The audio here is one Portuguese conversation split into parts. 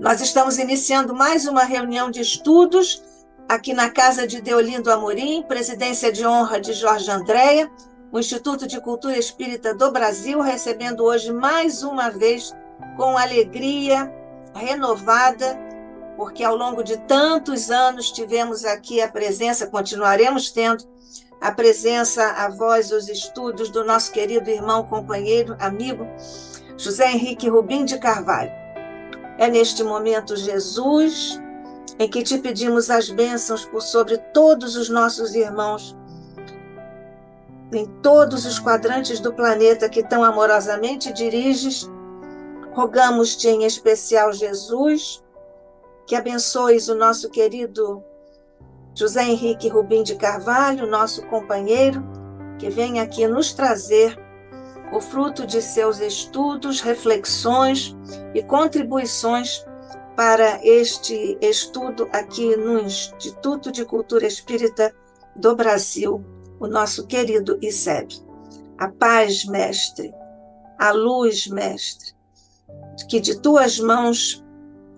Nós estamos iniciando mais uma reunião de estudos aqui na Casa de Deolindo Amorim, presidência de honra de Jorge Andréa, o Instituto de Cultura Espírita do Brasil, recebendo hoje mais uma vez com alegria renovada, porque ao longo de tantos anos tivemos aqui a presença, continuaremos tendo a presença, a voz, os estudos do nosso querido irmão, companheiro, amigo, José Henrique Rubim de Carvalho. É neste momento, Jesus, em que te pedimos as bênçãos por sobre todos os nossos irmãos, em todos os quadrantes do planeta que tão amorosamente diriges, rogamos-te em especial, Jesus, que abençoes o nosso querido José Henrique Rubim de Carvalho, nosso companheiro, que vem aqui nos trazer o fruto de seus estudos, reflexões e contribuições para este estudo aqui no Instituto de Cultura Espírita do Brasil, o nosso querido ICEB. A paz, mestre, a luz, mestre, que de tuas mãos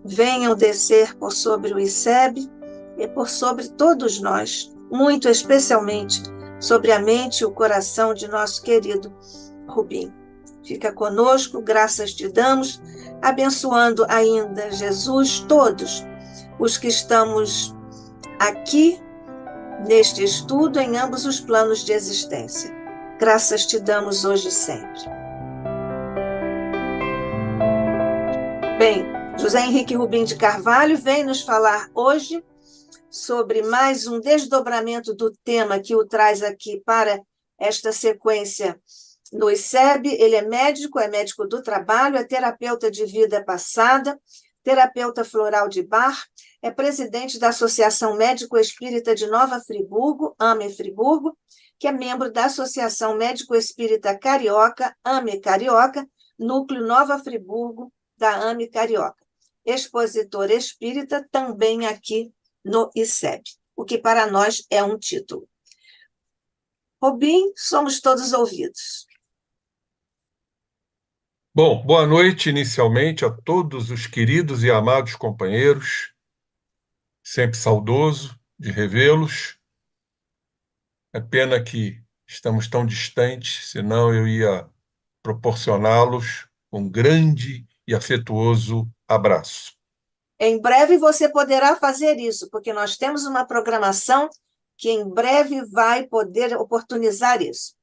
venham descer por sobre o ICEB e por sobre todos nós, muito especialmente sobre a mente e o coração de nosso querido Rubim. Fica conosco, graças te damos, abençoando ainda, Jesus, todos os que estamos aqui neste estudo em ambos os planos de existência. Graças te damos hoje e sempre. Bem, José Henrique Rubim de Carvalho vem nos falar hoje sobre mais um desdobramento do tema que o traz aqui para esta sequência no ICEB. Ele é médico do trabalho, é terapeuta de vida passada, terapeuta floral de Bar, é presidente da Associação Médico Espírita de Nova Friburgo, AME Friburgo, que é membro da Associação Médico Espírita Carioca, AME Carioca, Núcleo Nova Friburgo, da AME Carioca. Expositor espírita também aqui no ICEB, o que para nós é um título. Rubim, somos todos ouvidos. Bom, boa noite inicialmente a todos os queridos e amados companheiros, sempre saudoso de revê-los. É pena que estamos tão distantes, senão eu ia proporcioná-los um grande e afetuoso abraço. Em breve você poderá fazer isso, porque nós temos uma programação que em breve vai poder oportunizar isso.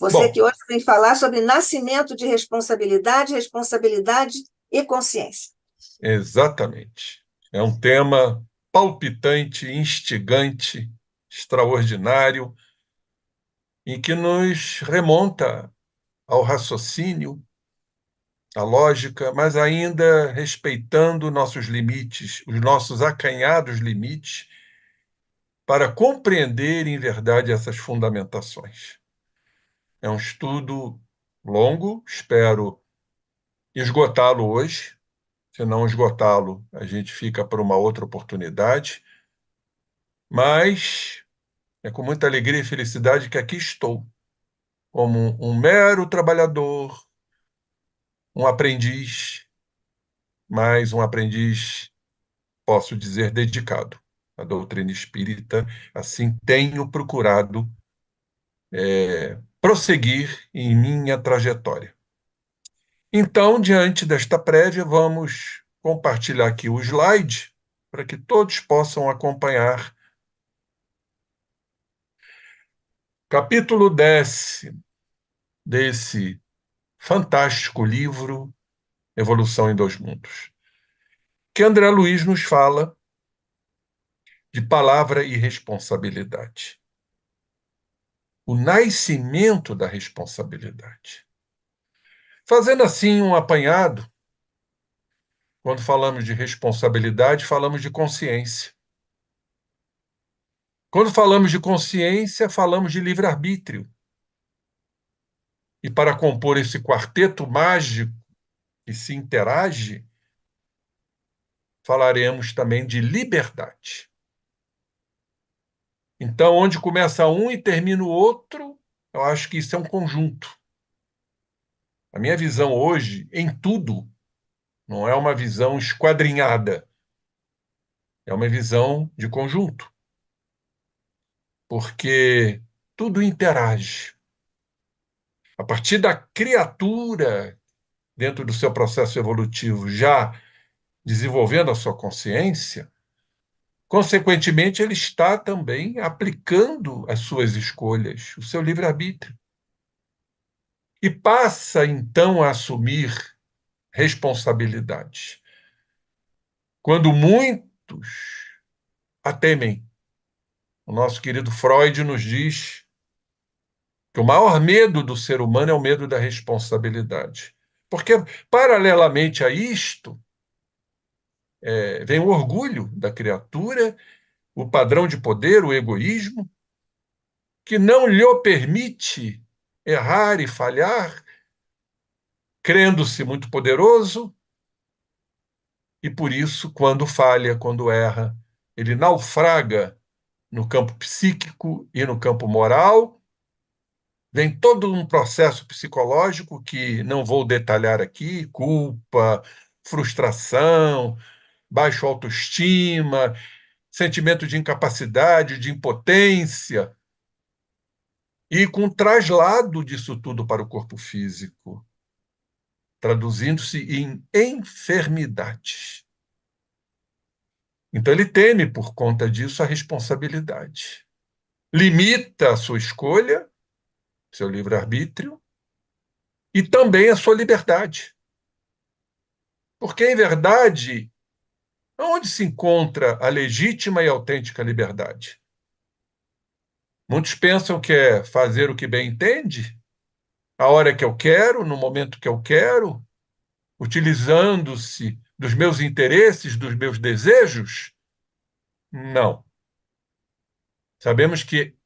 Você que hoje vem falar sobre nascimento de responsabilidade e consciência. Exatamente. É um tema palpitante, instigante, extraordinário, em que nos remonta ao raciocínio, à lógica, mas ainda respeitando nossos limites, os nossos acanhados limites, para compreender em verdade essas fundamentações. É um estudo longo, espero esgotá-lo hoje. Se não esgotá-lo, a gente fica para uma outra oportunidade. Mas é com muita alegria e felicidade que aqui estou, como um mero trabalhador, um aprendiz, mas um aprendiz, posso dizer, dedicado à doutrina espírita. Assim tenho procurado prosseguir em minha trajetória. Então, diante desta prévia, vamos compartilhar aqui o slide para que todos possam acompanhar. Capítulo 10 desse fantástico livro, Evolução em Dois Mundos, que André Luiz nos fala de palavra e responsabilidade. O nascimento da responsabilidade. Fazendo assim um apanhado, quando falamos de responsabilidade, falamos de consciência. Quando falamos de consciência, falamos de livre-arbítrio. E para compor esse quarteto mágico que se interage, falaremos também de liberdade. Então, onde começa um e termina o outro, eu acho que isso é um conjunto. A minha visão hoje, em tudo, não é uma visão esquadrinhada, é uma visão de conjunto, porque tudo interage. A partir da criatura, dentro do seu processo evolutivo, já desenvolvendo a sua consciência, consequentemente, ele está também aplicando as suas escolhas, o seu livre-arbítrio. E passa, então, a assumir responsabilidade. Quando muitos a temem, o nosso querido Freud nos diz que o maior medo do ser humano é o medo da responsabilidade. Porque, paralelamente a isto, vem o orgulho da criatura, o padrão de poder, o egoísmo, que não lhe permite errar e falhar, crendo-se muito poderoso, e por isso, quando falha, quando erra, ele naufraga no campo psíquico e no campo moral. Vem todo um processo psicológico que não vou detalhar aqui: culpa, frustração, baixa autoestima, sentimento de incapacidade, de impotência, e com traslado disso tudo para o corpo físico, traduzindo-se em enfermidades. Então ele teme, por conta disso, a responsabilidade. Limita a sua escolha, seu livre-arbítrio, e também a sua liberdade. Porque, em verdade, onde se encontra a legítima e autêntica liberdade? Muitos pensam que é fazer o que bem entende, a hora que eu quero, no momento que eu quero, utilizando-se dos meus interesses, dos meus desejos. Não. Sabemos que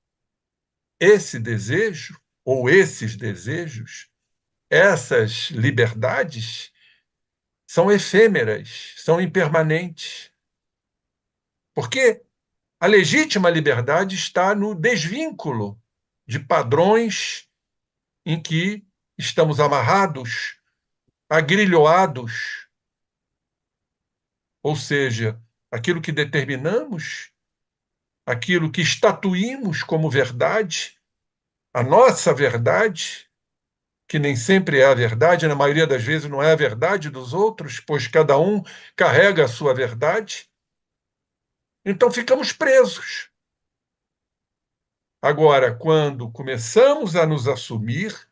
esse desejo, ou esses desejos, essas liberdades, são efêmeras, são impermanentes. Porque a legítima liberdade está no desvínculo de padrões em que estamos amarrados, agrilhoados, ou seja, aquilo que determinamos, aquilo que estatuímos como verdade, a nossa verdade, que nem sempre é a verdade, na maioria das vezes não é a verdade dos outros, pois cada um carrega a sua verdade. Então ficamos presos. Agora, quando começamos a nos assumir,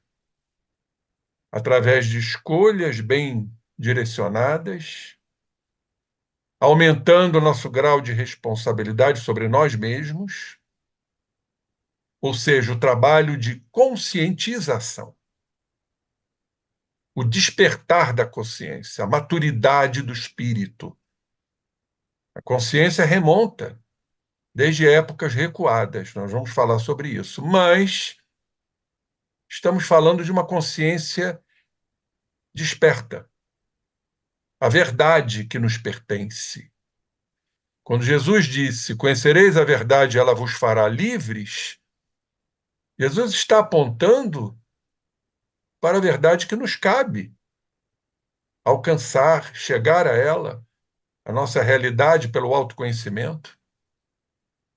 através de escolhas bem direcionadas, aumentando o nosso grau de responsabilidade sobre nós mesmos, ou seja, o trabalho de conscientização, o despertar da consciência, a maturidade do espírito. A consciência remonta desde épocas recuadas, nós vamos falar sobre isso, mas estamos falando de uma consciência desperta, a verdade que nos pertence. Quando Jesus disse: "Conhecereis a verdade, ela vos fará livres", Jesus está apontando para a verdade que nos cabe alcançar, chegar a ela, a nossa realidade pelo autoconhecimento,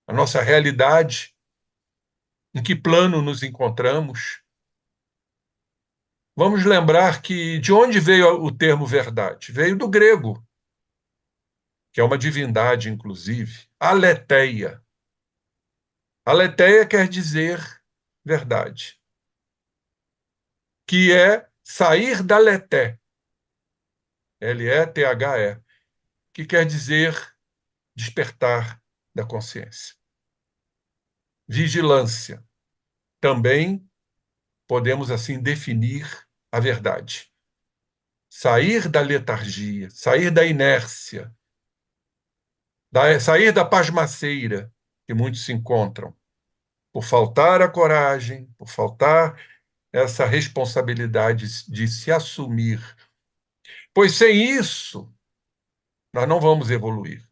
a nossa realidade, em que plano nos encontramos. Vamos lembrar que de onde veio o termo verdade? Veio do grego, que é uma divindade, inclusive, aletheia. Aletheia quer dizer verdade, que é sair da leté, Lethe, que quer dizer despertar da consciência. Vigilância. Também podemos assim definir a verdade. Sair da letargia, sair da inércia, sair da pasmaceira que muitos se encontram, por faltar a coragem, por faltar essa responsabilidade de se assumir. Pois sem isso, nós não vamos evoluir.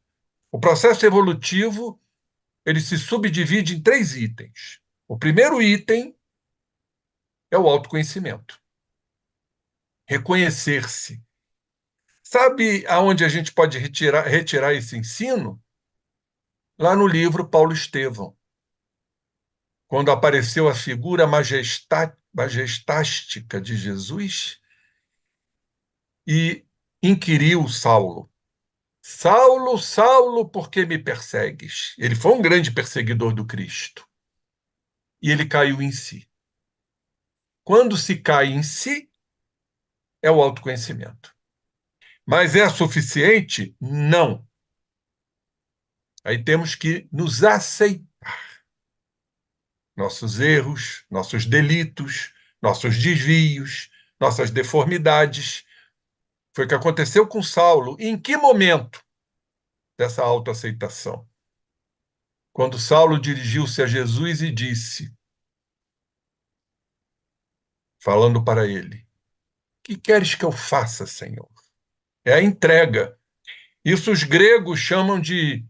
O processo evolutivo, ele se subdivide em 3 itens. O primeiro item é o autoconhecimento. Reconhecer-se, sabe aonde a gente pode retirar esse ensino? Lá no livro Paulo Estevão, quando apareceu a figura majestástica de Jesus e inquiriu Saulo: Saulo, Saulo, por que me persegues? Ele foi um grande perseguidor do Cristo. E ele caiu em si. Quando se cai em si, é o autoconhecimento. Mas é suficiente? Não. Aí temos que nos aceitar. Nossos erros, nossos delitos, nossos desvios, nossas deformidades. Foi o que aconteceu com Saulo. Em que momento dessa autoaceitação? Quando Saulo dirigiu-se a Jesus e disse, falando para ele: que queres que eu faça, Senhor? É a entrega. Isso os gregos chamam de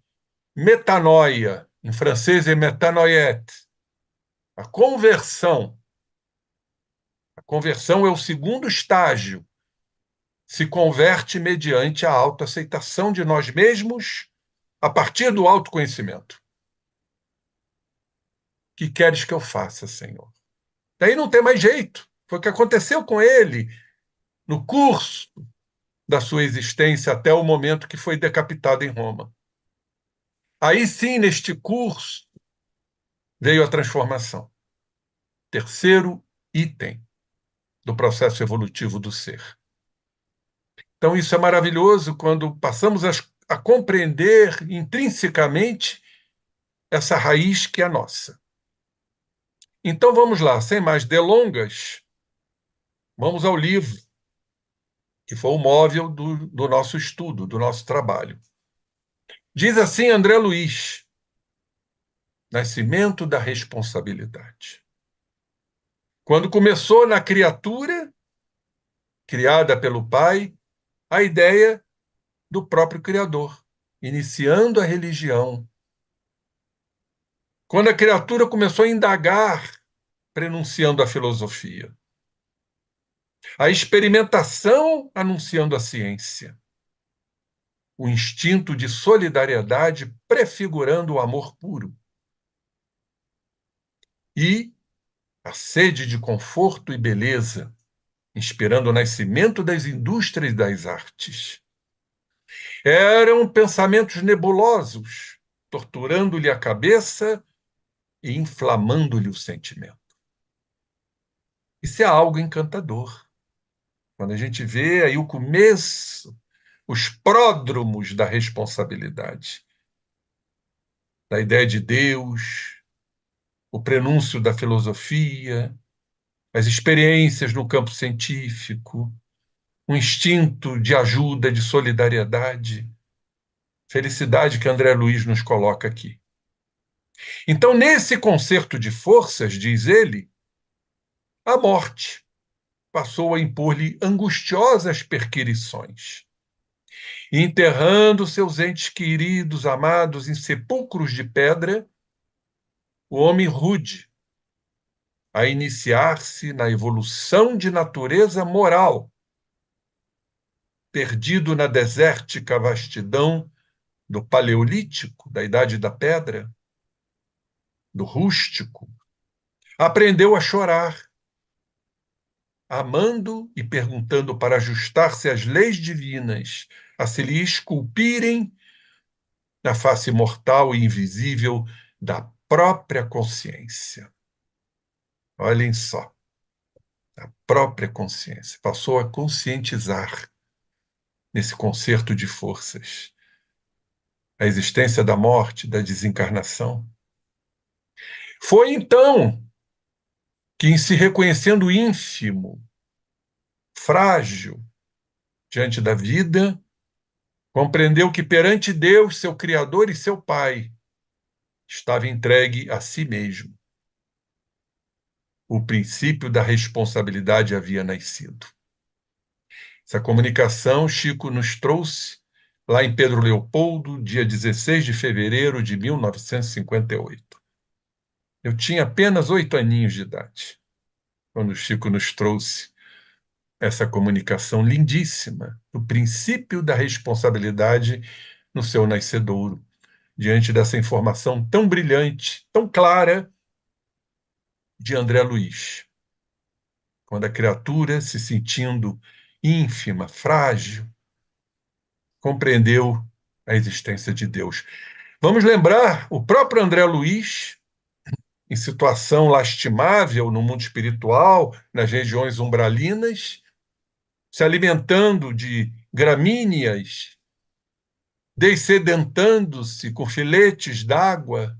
metanoia. Em francês é metanoiete. A conversão. A conversão é o segundo estágio. Se converte mediante a autoaceitação de nós mesmos a partir do autoconhecimento. Que queres que eu faça, Senhor? Daí não tem mais jeito. Foi o que aconteceu com ele no curso da sua existência até o momento que foi decapitado em Roma. Aí sim, neste curso, veio a transformação. Terceiro item do processo evolutivo do ser. Então, isso é maravilhoso quando passamos a compreender intrinsecamente essa raiz que é nossa. Então, vamos lá, sem mais delongas, vamos ao livro, que foi o móvel do nosso estudo, do nosso trabalho. Diz assim André Luiz: Nascimento da responsabilidade. Quando começou na criatura, criada pelo Pai, a ideia do próprio Criador, iniciando a religião. Quando a criatura começou a indagar, prenunciando a filosofia. A experimentação, anunciando a ciência. O instinto de solidariedade, prefigurando o amor puro. E a sede de conforto e beleza, inspirando o nascimento das indústrias e das artes. Eram pensamentos nebulosos, torturando-lhe a cabeça e inflamando-lhe o sentimento. Isso é algo encantador. Quando a gente vê aí o começo, os pródromos da responsabilidade, da ideia de Deus, o prenúncio da filosofia, as experiências no campo científico, um instinto de ajuda, de solidariedade, felicidade que André Luiz nos coloca aqui. Então, nesse concerto de forças, diz ele, a morte passou a impor-lhe angustiosas perquirições. Enterrando seus entes queridos, amados, em sepulcros de pedra, o homem rude, a iniciar-se na evolução de natureza moral, perdido na desértica vastidão do paleolítico, da idade da pedra, do rústico, aprendeu a chorar, amando e perguntando para ajustar-se às leis divinas, a se lhe esculpirem na face mortal e invisível da própria consciência. Olhem só, a própria consciência passou a conscientizar nesse concerto de forças a existência da morte, da desencarnação. Foi então que, em se reconhecendo ínfimo, frágil diante da vida, compreendeu que perante Deus, seu Criador e seu Pai, estava entregue a si mesmo. O princípio da responsabilidade havia nascido. Essa comunicação Chico nos trouxe lá em Pedro Leopoldo, dia 16 de fevereiro de 1958. Eu tinha apenas 8 aninhos de idade, quando Chico nos trouxe essa comunicação lindíssima do princípio da responsabilidade no seu nascedouro, diante dessa informação tão brilhante, tão clara de André Luiz. Quando a criatura, se sentindo ínfima, frágil, compreendeu a existência de Deus. Vamos lembrar o próprio André Luiz, em situação lastimável no mundo espiritual, nas regiões umbralinas, se alimentando de gramíneas, dessedentando-se com filetes d'água,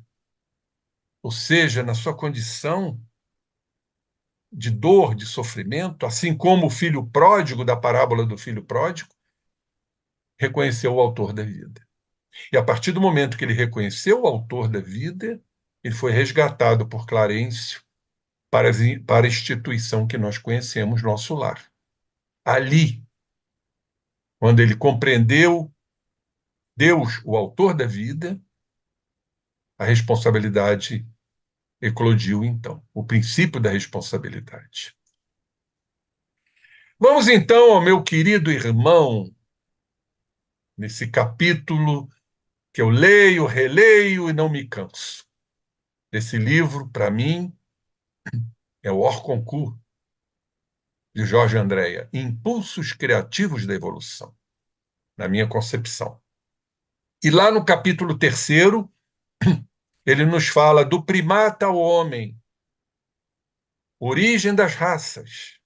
ou seja, na sua condição de dor, de sofrimento, assim como o filho pródigo da parábola do filho pródigo, reconheceu o autor da vida. E a partir do momento que ele reconheceu o autor da vida, ele foi resgatado por Clarencio para a instituição que nós conhecemos, nosso lar. Ali, quando ele compreendeu Deus, o autor da vida, a responsabilidade eclodiu então, o princípio da responsabilidade. Vamos então ao meu querido irmão, nesse capítulo que eu leio, releio e não me canso. Esse livro, para mim, é o Hors Concours, de Jorge Andréa, Impulsos Criativos da Evolução, na minha concepção. E lá no capítulo 3º, ele nos fala do primata ao homem, origem das raças,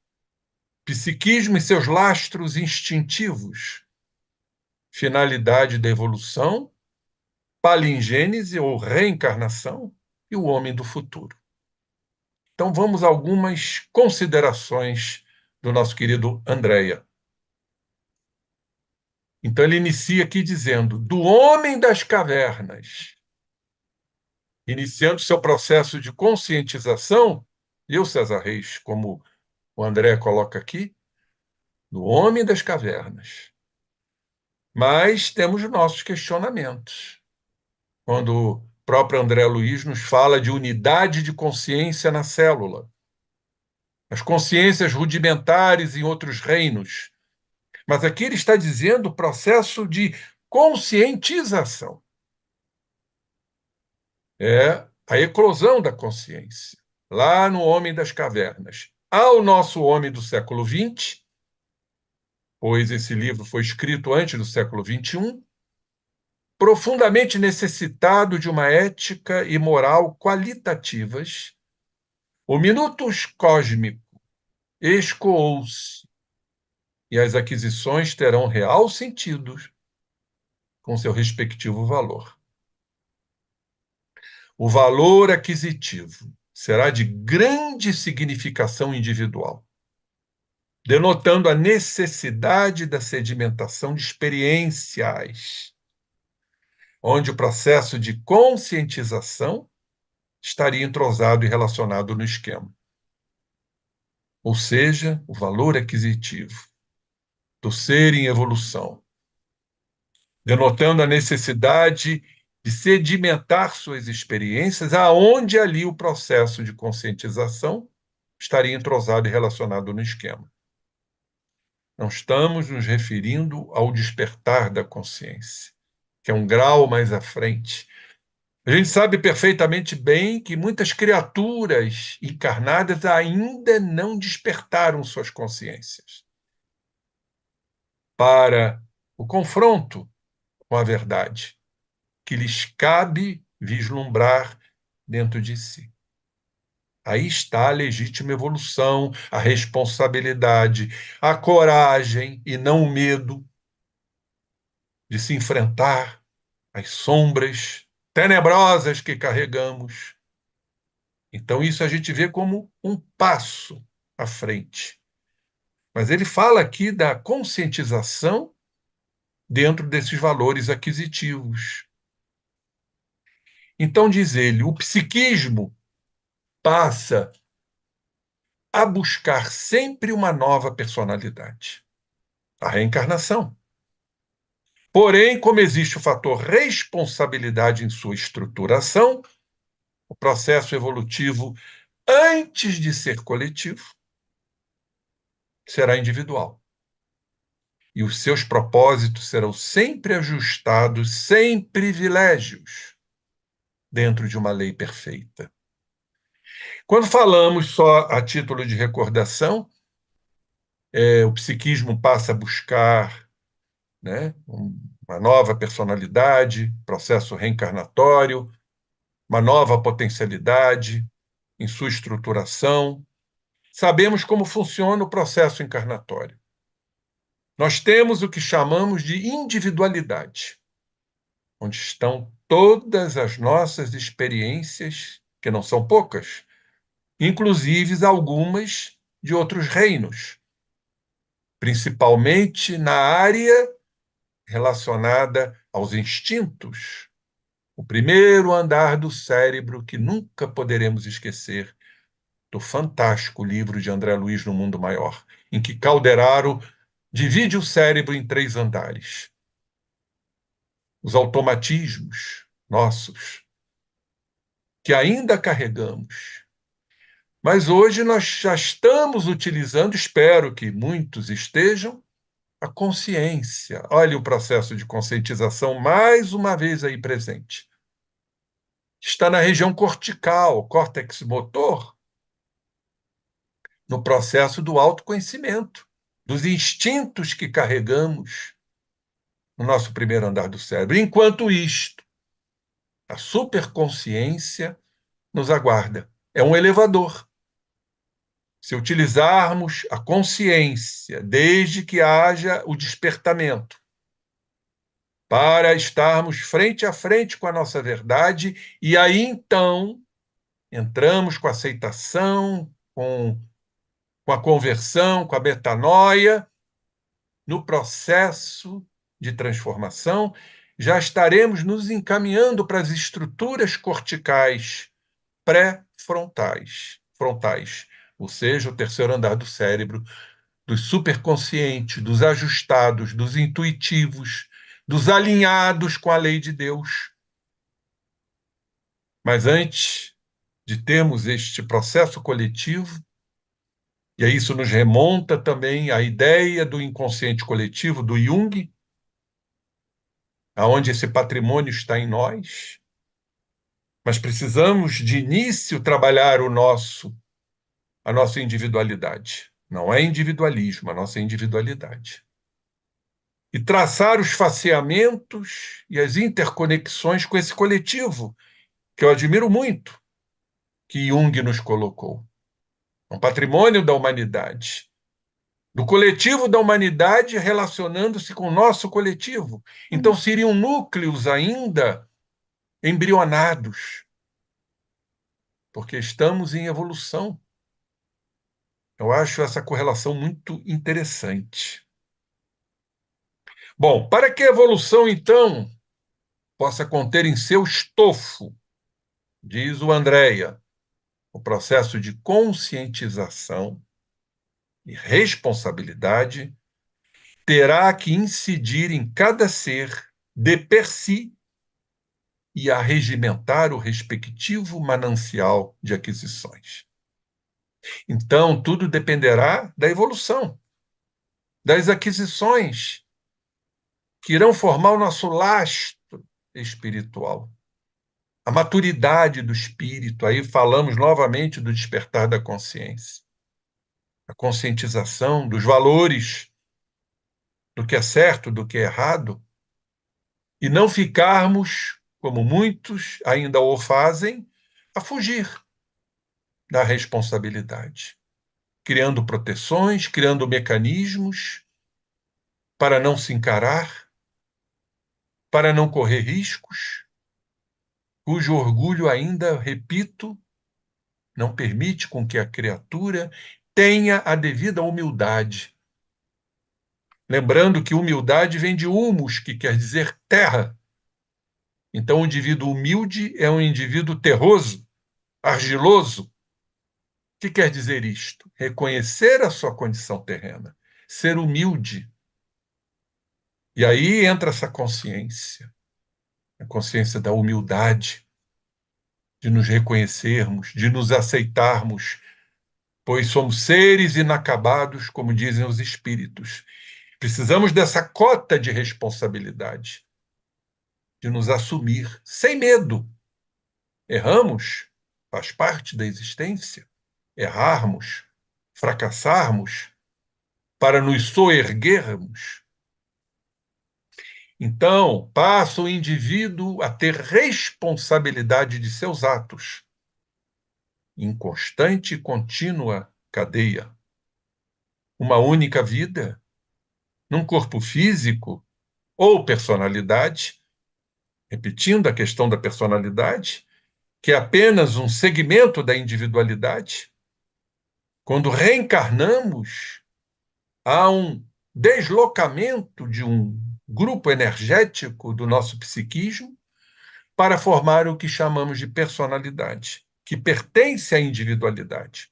psiquismo e seus lastros instintivos, finalidade da evolução, palingênese ou reencarnação e o homem do futuro. Então vamos a algumas considerações do nosso querido Andréa. Então ele inicia aqui dizendo: do homem das cavernas, iniciando seu processo de conscientização, eu, César Reis, como o André coloca aqui, do homem das cavernas. Mas temos nossos questionamentos. Quando o próprio André Luiz nos fala de unidade de consciência na célula, as consciências rudimentares em outros reinos. Mas aqui ele está dizendo o processo de conscientização. É a eclosão da consciência, lá no Homem das Cavernas. Ao nosso homem do século XX, pois esse livro foi escrito antes do século XXI, profundamente necessitado de uma ética e moral qualitativas, o minutus cósmico escoou-se e as aquisições terão real sentido com seu respectivo valor. O valor aquisitivo será de grande significação individual, denotando a necessidade da sedimentação de experiências, onde o processo de conscientização estaria entrosado e relacionado no esquema. Ou seja, o valor aquisitivo do ser em evolução, denotando a necessidade de sedimentar suas experiências, aonde ali o processo de conscientização estaria entrosado e relacionado no esquema. Não estamos nos referindo ao despertar da consciência, que é um grau mais à frente. A gente sabe perfeitamente bem que muitas criaturas encarnadas ainda não despertaram suas consciências para o confronto com a verdade que lhes cabe vislumbrar dentro de si. Aí está a legítima evolução, a responsabilidade, a coragem e não o medo de se enfrentar às sombras tenebrosas que carregamos. Então, isso a gente vê como um passo à frente. Mas ele fala aqui da conscientização dentro desses valores aquisitivos. Então, diz ele, o psiquismo passa a buscar sempre uma nova personalidade, a reencarnação. Porém, como existe o fator responsabilidade em sua estruturação, o processo evolutivo, antes de ser coletivo, será individual. E os seus propósitos serão sempre ajustados, sem privilégios, dentro de uma lei perfeita. Quando falamos só a título de recordação, o psiquismo passa a buscar, né, uma nova personalidade, processo reencarnatório, uma nova potencialidade em sua estruturação. Sabemos como funciona o processo encarnatório. Nós temos o que chamamos de individualidade, onde estão todas as nossas experiências, que não são poucas, inclusive algumas de outros reinos, principalmente na área relacionada aos instintos, o primeiro andar do cérebro que nunca poderemos esquecer, do fantástico livro de André Luiz No Mundo Maior, em que Calderaro divide o cérebro em 3 andares. Os automatismos nossos, que ainda carregamos. Mas hoje nós já estamos utilizando, espero que muitos estejam, a consciência. Olha o processo de conscientização mais uma vez aí presente. Está na região cortical, córtex motor, no processo do autoconhecimento, dos instintos que carregamos no nosso primeiro andar do cérebro. Enquanto isto, a superconsciência nos aguarda. É um elevador. Se utilizarmos a consciência, desde que haja o despertamento, para estarmos frente a frente com a nossa verdade, e aí então entramos com a aceitação, com a conversão, com a metanoia, no processo de transformação, já estaremos nos encaminhando para as estruturas corticais pré-frontais, ou seja, o terceiro andar do cérebro, dos superconscientes, dos ajustados, dos intuitivos, dos alinhados com a lei de Deus. Mas antes de termos este processo coletivo, e isso nos remonta também à ideia do inconsciente coletivo do Jung, aonde esse patrimônio está em nós, mas precisamos de início trabalhar a nossa individualidade. Não é individualismo, a nossa individualidade. E traçar os faceamentos e as interconexões com esse coletivo, que eu admiro muito, que Jung nos colocou. Um patrimônio da humanidade. Do coletivo da humanidade relacionando-se com o nosso coletivo. Então, seriam núcleos ainda embrionados, porque estamos em evolução. Eu acho essa correlação muito interessante. Bom, para que a evolução, então, possa conter em seu estofo, diz o Andréia, o processo de conscientização e responsabilidade, terá que incidir em cada ser de per si e arregimentar o respectivo manancial de aquisições. Então, tudo dependerá da evolução, das aquisições que irão formar o nosso lastro espiritual. A maturidade do espírito, aí falamos novamente do despertar da consciência. A conscientização dos valores, do que é certo, do que é errado, e não ficarmos, como muitos ainda o fazem, a fugir da responsabilidade, criando proteções, criando mecanismos para não se encarar, para não correr riscos, cujo orgulho ainda, repito, não permite com que a criatura tenha a devida humildade. Lembrando que humildade vem de humus, que quer dizer terra. Então, o indivíduo humilde é um indivíduo terroso, argiloso. O que quer dizer isto? Reconhecer a sua condição terrena, ser humilde. E aí entra essa consciência, a consciência da humildade, de nos reconhecermos, de nos aceitarmos, pois somos seres inacabados, como dizem os espíritos. Precisamos dessa cota de responsabilidade, de nos assumir sem medo. Erramos, faz parte da existência. Errarmos, fracassarmos, para nos soerguermos. Então, passa o indivíduo a ter responsabilidade de seus atos, em constante e contínua cadeia. Uma única vida, num corpo físico ou personalidade, repetindo a questão da personalidade, que é apenas um segmento da individualidade. Quando reencarnamos, há um deslocamento de um grupo energético do nosso psiquismo para formar o que chamamos de personalidade, que pertence à individualidade.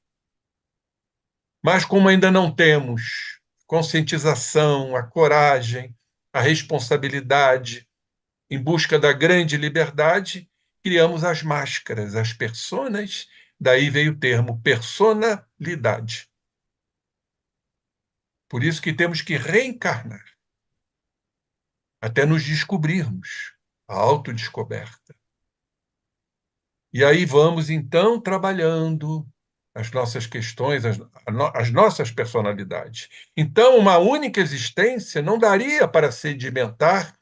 Mas como ainda não temos conscientização, a coragem, a responsabilidade em busca da grande liberdade, criamos as máscaras, as personas, daí veio o termo personalidade. Por isso que temos que reencarnar, até nos descobrirmos, a autodescoberta. E aí vamos, então, trabalhando as nossas questões, as nossas personalidades. Então, uma única existência não daria para sedimentar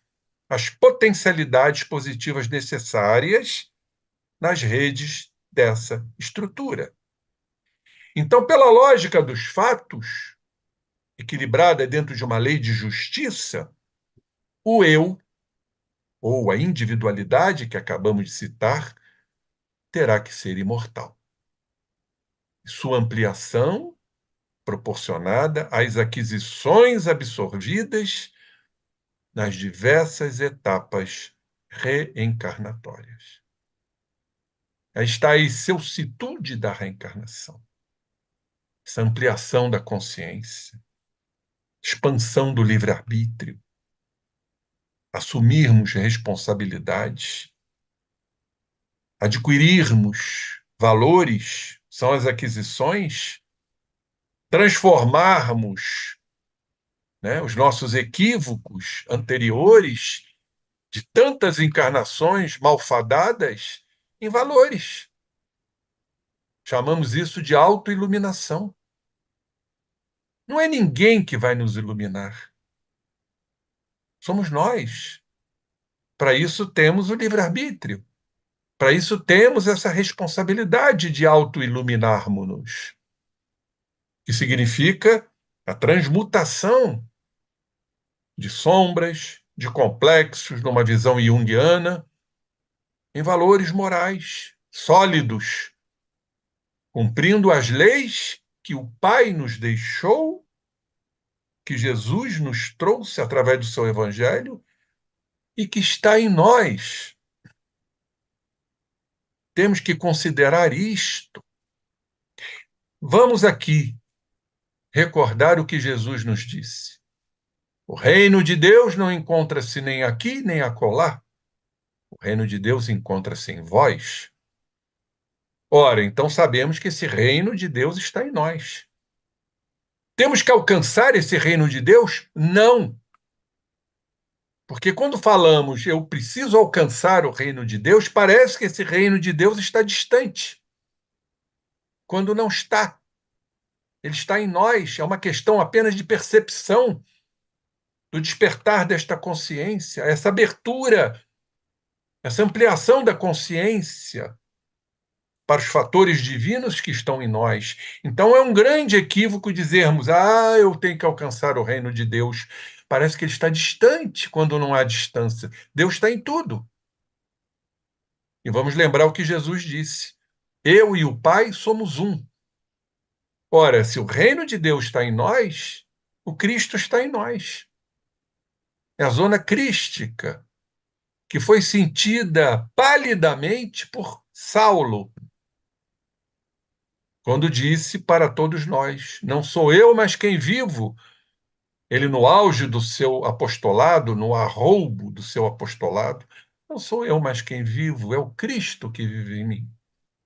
as potencialidades positivas necessárias nas redes dessa estrutura. Então, pela lógica dos fatos, equilibrada dentro de uma lei de justiça, o eu, ou a individualidade que acabamos de citar, terá que ser imortal. Sua ampliação proporcionada às aquisições absorvidas nas diversas etapas reencarnatórias. Aí está a excelsitude da reencarnação, essa ampliação da consciência, expansão do livre-arbítrio, assumirmos responsabilidades, adquirirmos valores, são as aquisições, transformarmos, né, os nossos equívocos anteriores de tantas encarnações malfadadas em valores. Chamamos isso de autoiluminação. Não é ninguém que vai nos iluminar. Somos nós. Para isso temos o livre-arbítrio. Para isso temos essa responsabilidade de autoiluminarmos-nos, que significa a transmutação de sombras, de complexos, numa visão junguiana, em valores morais sólidos, cumprindo as leis que o Pai nos deixou, que Jesus nos trouxe através do seu Evangelho e que está em nós. Temos que considerar isto. Vamos aqui recordar o que Jesus nos disse. O reino de Deus não encontra-se nem aqui nem acolá. O reino de Deus encontra-se em vós. Ora, então sabemos que esse reino de Deus está em nós. Temos que alcançar esse reino de Deus? Não. Porque quando falamos eu preciso alcançar o reino de Deus, parece que esse reino de Deus está distante. Quando não está. Ele está em nós. É uma questão apenas de percepção, do despertar desta consciência, essa abertura, essa ampliação da consciência para os fatores divinos que estão em nós. Então é um grande equívoco dizermos, eu tenho que alcançar o reino de Deus. Parece que ele está distante quando não há distância. Deus está em tudo. E vamos lembrar o que Jesus disse. Eu e o Pai somos um. Ora, se o reino de Deus está em nós, o Cristo está em nós. É a zona crística, que foi sentida palidamente por Saulo, quando disse para todos nós, não sou eu, mas quem vivo. Ele no auge do seu apostolado, no arroubo do seu apostolado, não sou eu, mas quem vivo, é o Cristo que vive em mim.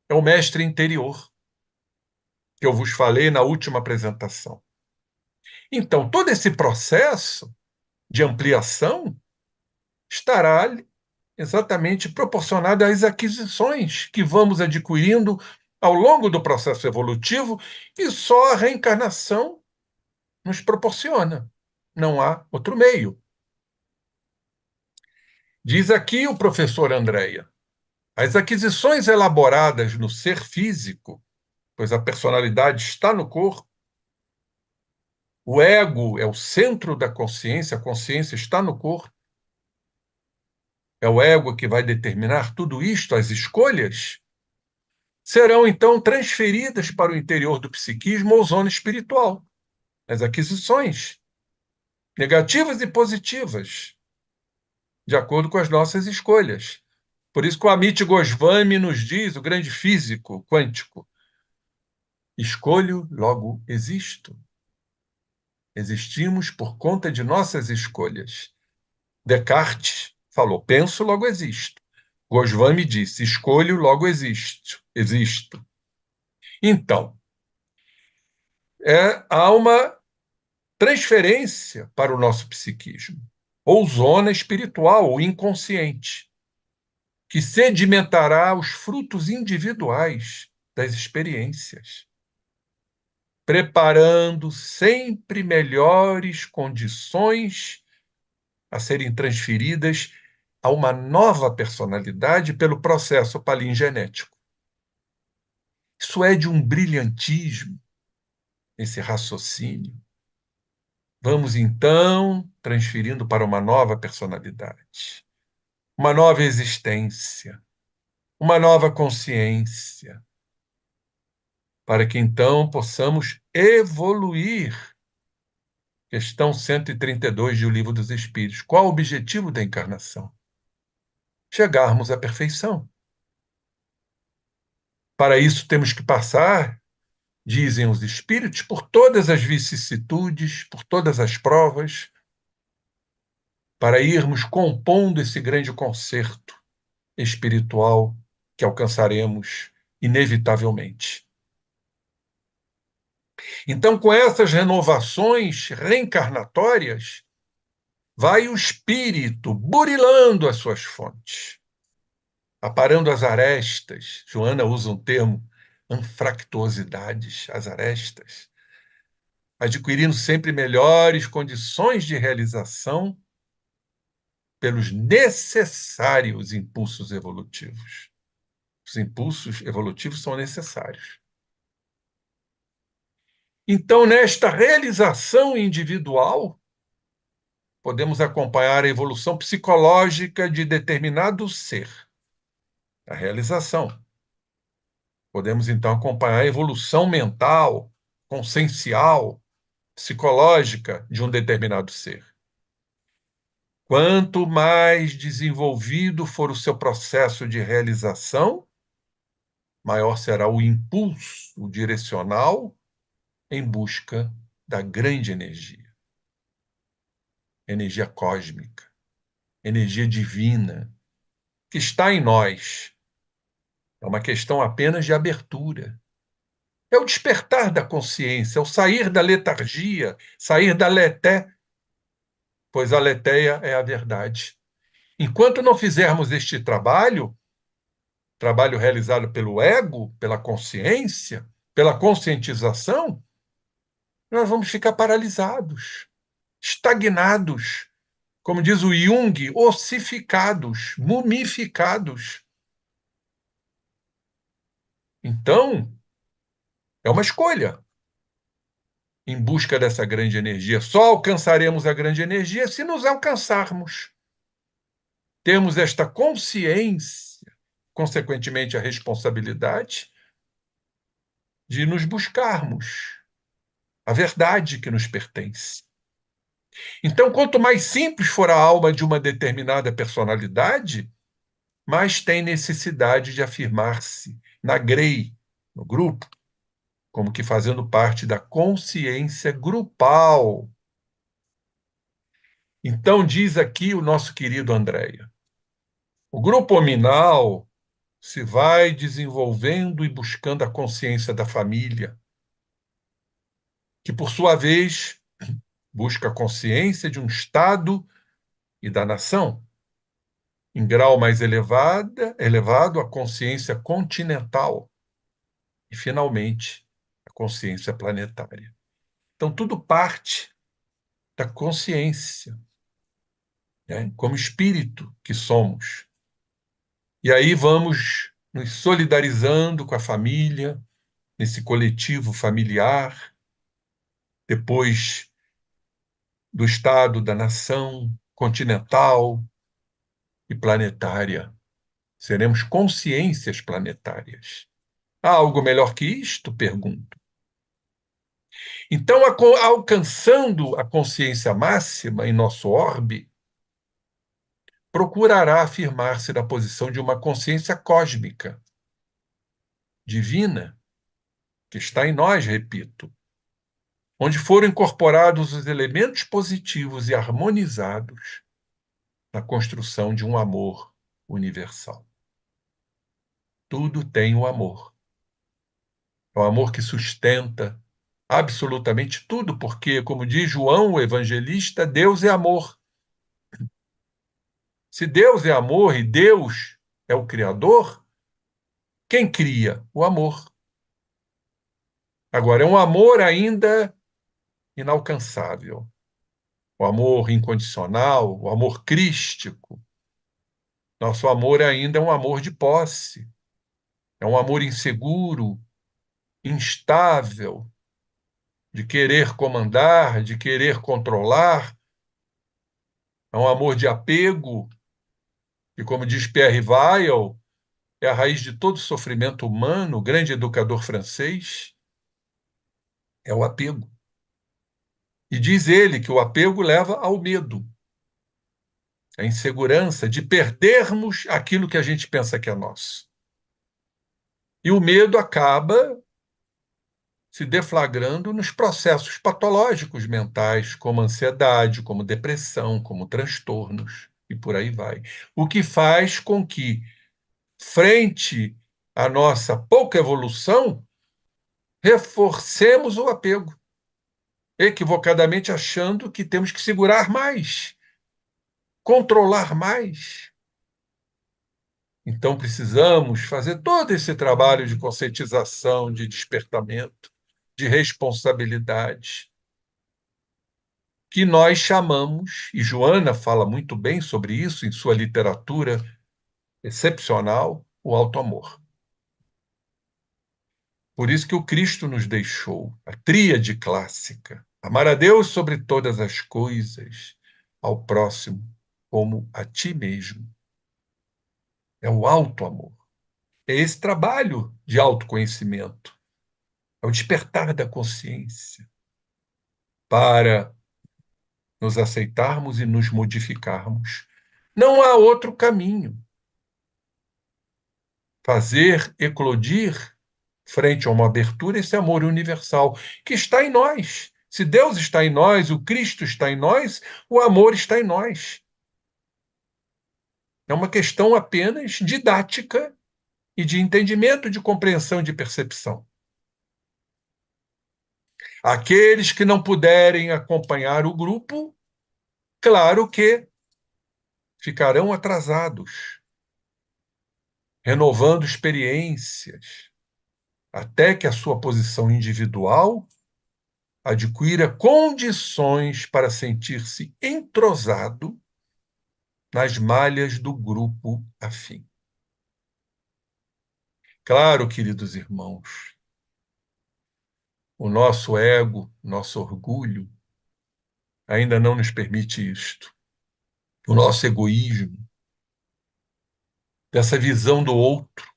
É o mestre interior. que eu vos falei na última apresentação. Então, todo esse processo de ampliação estará exatamente proporcionado às aquisições que vamos adquirindo ao longo do processo evolutivo e só a reencarnação nos proporciona. Não há outro meio. Diz aqui o professor Andréia, as aquisições elaboradas no ser físico, pois a personalidade está no corpo, o ego é o centro da consciência, a consciência está no corpo, é o ego que vai determinar tudo isto, as escolhas, serão então transferidas para o interior do psiquismo ou zona espiritual, as aquisições, negativas e positivas, de acordo com as nossas escolhas. Por isso que o Amit Goswami nos diz, o grande físico quântico, escolho, logo existo. Existimos por conta de nossas escolhas. Descartes falou, penso, logo existo. Goswami disse, escolho, logo existo. Então, há uma transferência para o nosso psiquismo, ou zona espiritual, ou inconsciente, que sedimentará os frutos individuais das experiências, preparando sempre melhores condições a serem transferidas a uma nova personalidade pelo processo palingenético. Isso é de um brilhantismo, esse raciocínio. Vamos, então, transferindo para uma nova personalidade, uma nova existência, uma nova consciência, para que, então, possamos evoluir. Questão 132 do Livro dos Espíritos. Qual o objetivo da encarnação? Chegarmos à perfeição. Para isso, temos que passar, dizem os espíritos, por todas as vicissitudes, por todas as provas, para irmos compondo esse grande concerto espiritual que alcançaremos inevitavelmente. Então, com essas renovações reencarnatórias, vai o espírito burilando as suas fontes, aparando as arestas. Joana usa um termo, anfractuosidades, as arestas, adquirindo sempre melhores condições de realização pelos necessários impulsos evolutivos. Os impulsos evolutivos são necessários. Então, nesta realização individual, podemos acompanhar a evolução psicológica de determinado ser, a realização. Podemos, então, acompanhar a evolução mental, consciencial, psicológica de um determinado ser. Quanto mais desenvolvido for o seu processo de realização, maior será o impulso direcional em busca da grande energia cósmica, energia divina, que está em nós. É uma questão apenas de abertura. É o despertar da consciência, é o sair da letargia, sair da leté, pois a letéia é a verdade. Enquanto não fizermos este trabalho realizado pelo ego, pela consciência, pela conscientização, nós vamos ficar paralisados, estagnados, como diz o Jung, ossificados, mumificados. Então, é uma escolha em busca dessa grande energia. Só alcançaremos a grande energia se nos alcançarmos. Temos esta consciência, consequentemente a responsabilidade, de nos buscarmos a verdade que nos pertence. Então, quanto mais simples for a alma de uma determinada personalidade, mais tem necessidade de afirmar-se na grei, no grupo, como que fazendo parte da consciência grupal. Então, diz aqui o nosso querido Andréia, o grupo hominal se vai desenvolvendo e buscando a consciência da família, que, por sua vez, busca a consciência de um Estado e da nação. Em grau mais elevado, a consciência continental e, finalmente, a consciência planetária. Então, tudo parte da consciência, né? Como espírito que somos. E aí vamos nos solidarizando com a família, nesse coletivo familiar, depois do Estado, da nação continental e planetária. Seremos consciências planetárias. Há algo melhor que isto? Pergunto. Então, alcançando a consciência máxima em nosso orbe, procurará afirmar-se na posição de uma consciência cósmica, divina, que está em nós, repito, onde foram incorporados os elementos positivos e harmonizados na construção de um amor universal. Tudo tem o amor. É o amor que sustenta absolutamente tudo, porque, como diz João, o evangelista, Deus é amor. Se Deus é amor e Deus é o Criador, quem cria? O amor. Agora, é um amor ainda inalcançável. O amor incondicional, o amor crístico. Nosso amor ainda é um amor de posse. É um amor inseguro, instável, de querer comandar, de querer controlar. É um amor de apego, que, como diz Pierre Weil, é a raiz de todo sofrimento humano, o grande educador francês, é o apego. E diz ele que o apego leva ao medo, à insegurança de perdermos aquilo que a gente pensa que é nosso. E o medo acaba se deflagrando nos processos patológicos mentais, como ansiedade, como depressão, como transtornos, e por aí vai. O que faz com que, frente à nossa pouca evolução, reforcemos o apego, equivocadamente achando que temos que segurar mais, controlar mais. Então, precisamos fazer todo esse trabalho de conscientização, de despertamento, de responsabilidade, que nós chamamos, e Joana fala muito bem sobre isso em sua literatura excepcional, o auto-amor. Por isso que o Cristo nos deixou a tríade clássica: amar a Deus sobre todas as coisas, ao próximo como a ti mesmo. É o auto-amor. É esse trabalho de autoconhecimento, é o despertar da consciência para nos aceitarmos e nos modificarmos. Não há outro caminho. Fazer eclodir, frente a uma abertura, esse amor universal que está em nós. Se Deus está em nós, o Cristo está em nós, o amor está em nós. É uma questão apenas didática e de entendimento, de compreensão, de percepção. Aqueles que não puderem acompanhar o grupo, claro que ficarão atrasados, renovando experiências, até que a sua posição individual adquira condições para sentir-se entrosado nas malhas do grupo afim. Claro, queridos irmãos, o nosso ego, nosso orgulho, ainda não nos permite isto. O nosso egoísmo, dessa visão do outro.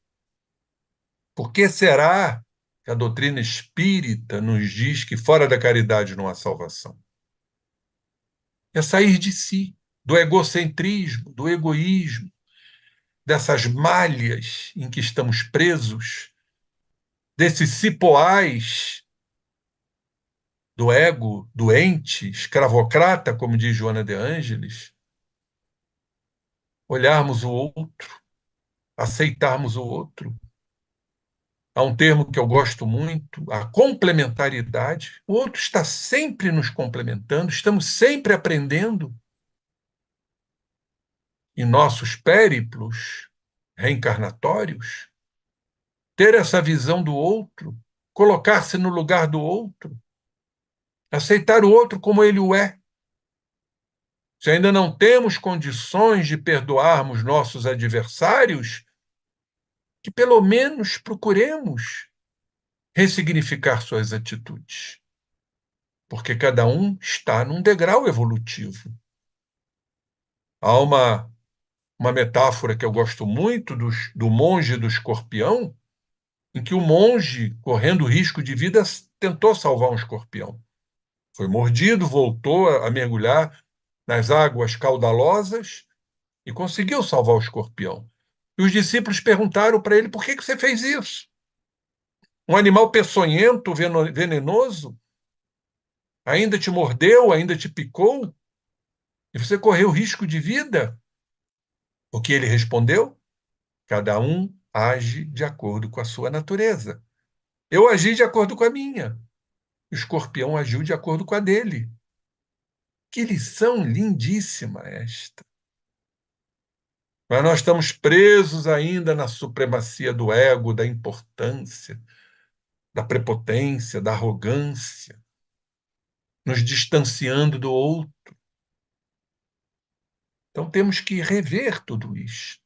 Por que será que a doutrina espírita nos diz que fora da caridade não há salvação? É sair de si, do egocentrismo, do egoísmo, dessas malhas em que estamos presos, desses cipoais do ego doente, escravocrata, como diz Joana de Ângeles, olharmos o outro, aceitarmos o outro, há um termo que eu gosto muito, a complementaridade. O outro está sempre nos complementando, estamos sempre aprendendo. Em nossos périplos reencarnatórios, ter essa visão do outro, colocar-se no lugar do outro, aceitar o outro como ele o é. Se ainda não temos condições de perdoarmos nossos adversários, que pelo menos procuremos ressignificar suas atitudes, porque cada um está num degrau evolutivo. Há uma metáfora que eu gosto muito do monge do escorpião, em que o monge, correndo risco de vida, tentou salvar um escorpião. Foi mordido, voltou a mergulhar nas águas caudalosas e conseguiu salvar o escorpião. E os discípulos perguntaram para ele: por que você fez isso? Um animal peçonhento, venenoso, ainda te mordeu, ainda te picou, e você correu risco de vida? O que ele respondeu? Cada um age de acordo com a sua natureza. Eu agi de acordo com a minha. O escorpião agiu de acordo com a dele. Que lição lindíssima esta! Mas nós estamos presos ainda na supremacia do ego, da importância, da prepotência, da arrogância, nos distanciando do outro. Então temos que rever tudo isso.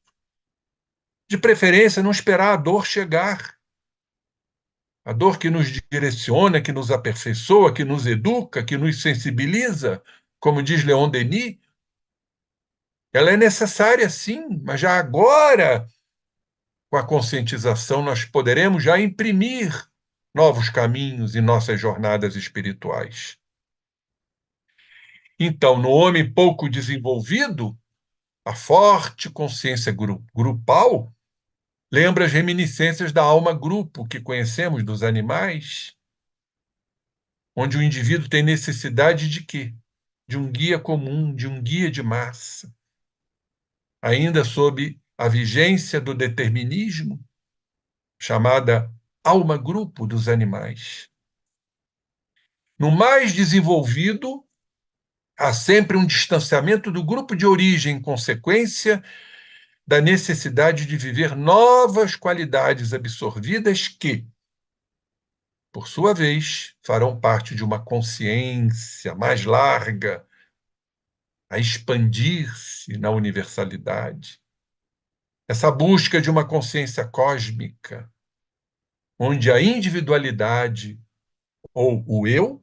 De preferência, não esperar a dor chegar. A dor que nos direciona, que nos aperfeiçoa, que nos educa, que nos sensibiliza, como diz Leon Denis, ela é necessária sim, mas já agora, com a conscientização, nós poderemos já imprimir novos caminhos em nossas jornadas espirituais. Então, no homem pouco desenvolvido, a forte consciência grupal lembra as reminiscências da alma grupo que conhecemos dos animais, onde o indivíduo tem necessidade de quê? De um guia comum, de um guia de massa. Ainda sob a vigência do determinismo, chamada alma grupo dos animais. No mais desenvolvido, há sempre um distanciamento do grupo de origem em consequência da necessidade de viver novas qualidades absorvidas que, por sua vez, farão parte de uma consciência mais larga, a expandir-se na universalidade. Essa busca de uma consciência cósmica, onde a individualidade ou o eu,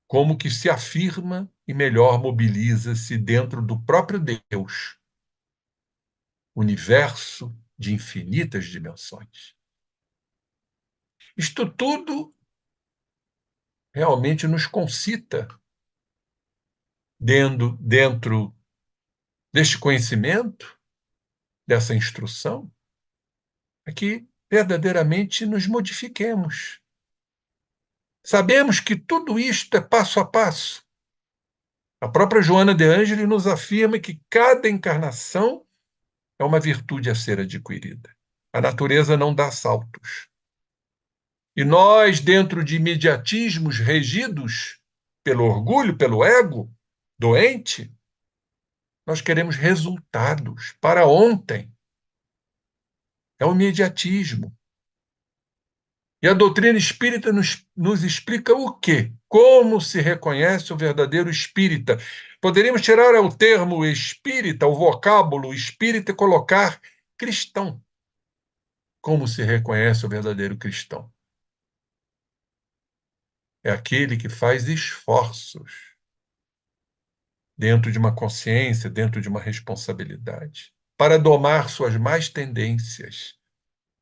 como que se afirma e melhor mobiliza-se dentro do próprio Deus, universo de infinitas dimensões. Isto tudo realmente nos concita dentro deste conhecimento, dessa instrução, a que verdadeiramente nos modifiquemos. Sabemos que tudo isto é passo a passo. A própria Joana de Ângeli nos afirma que cada encarnação é uma virtude a ser adquirida. A natureza não dá saltos. E nós, dentro de imediatismos regidos pelo orgulho, pelo ego doente, nós queremos resultados para ontem. É o imediatismo. E a doutrina espírita nos explica o quê? Como se reconhece o verdadeiro espírita. Poderíamos tirar o termo espírita, o vocábulo espírita, e colocar cristão. Como se reconhece o verdadeiro cristão? É aquele que faz esforços dentro de uma consciência, dentro de uma responsabilidade, para domar suas más tendências,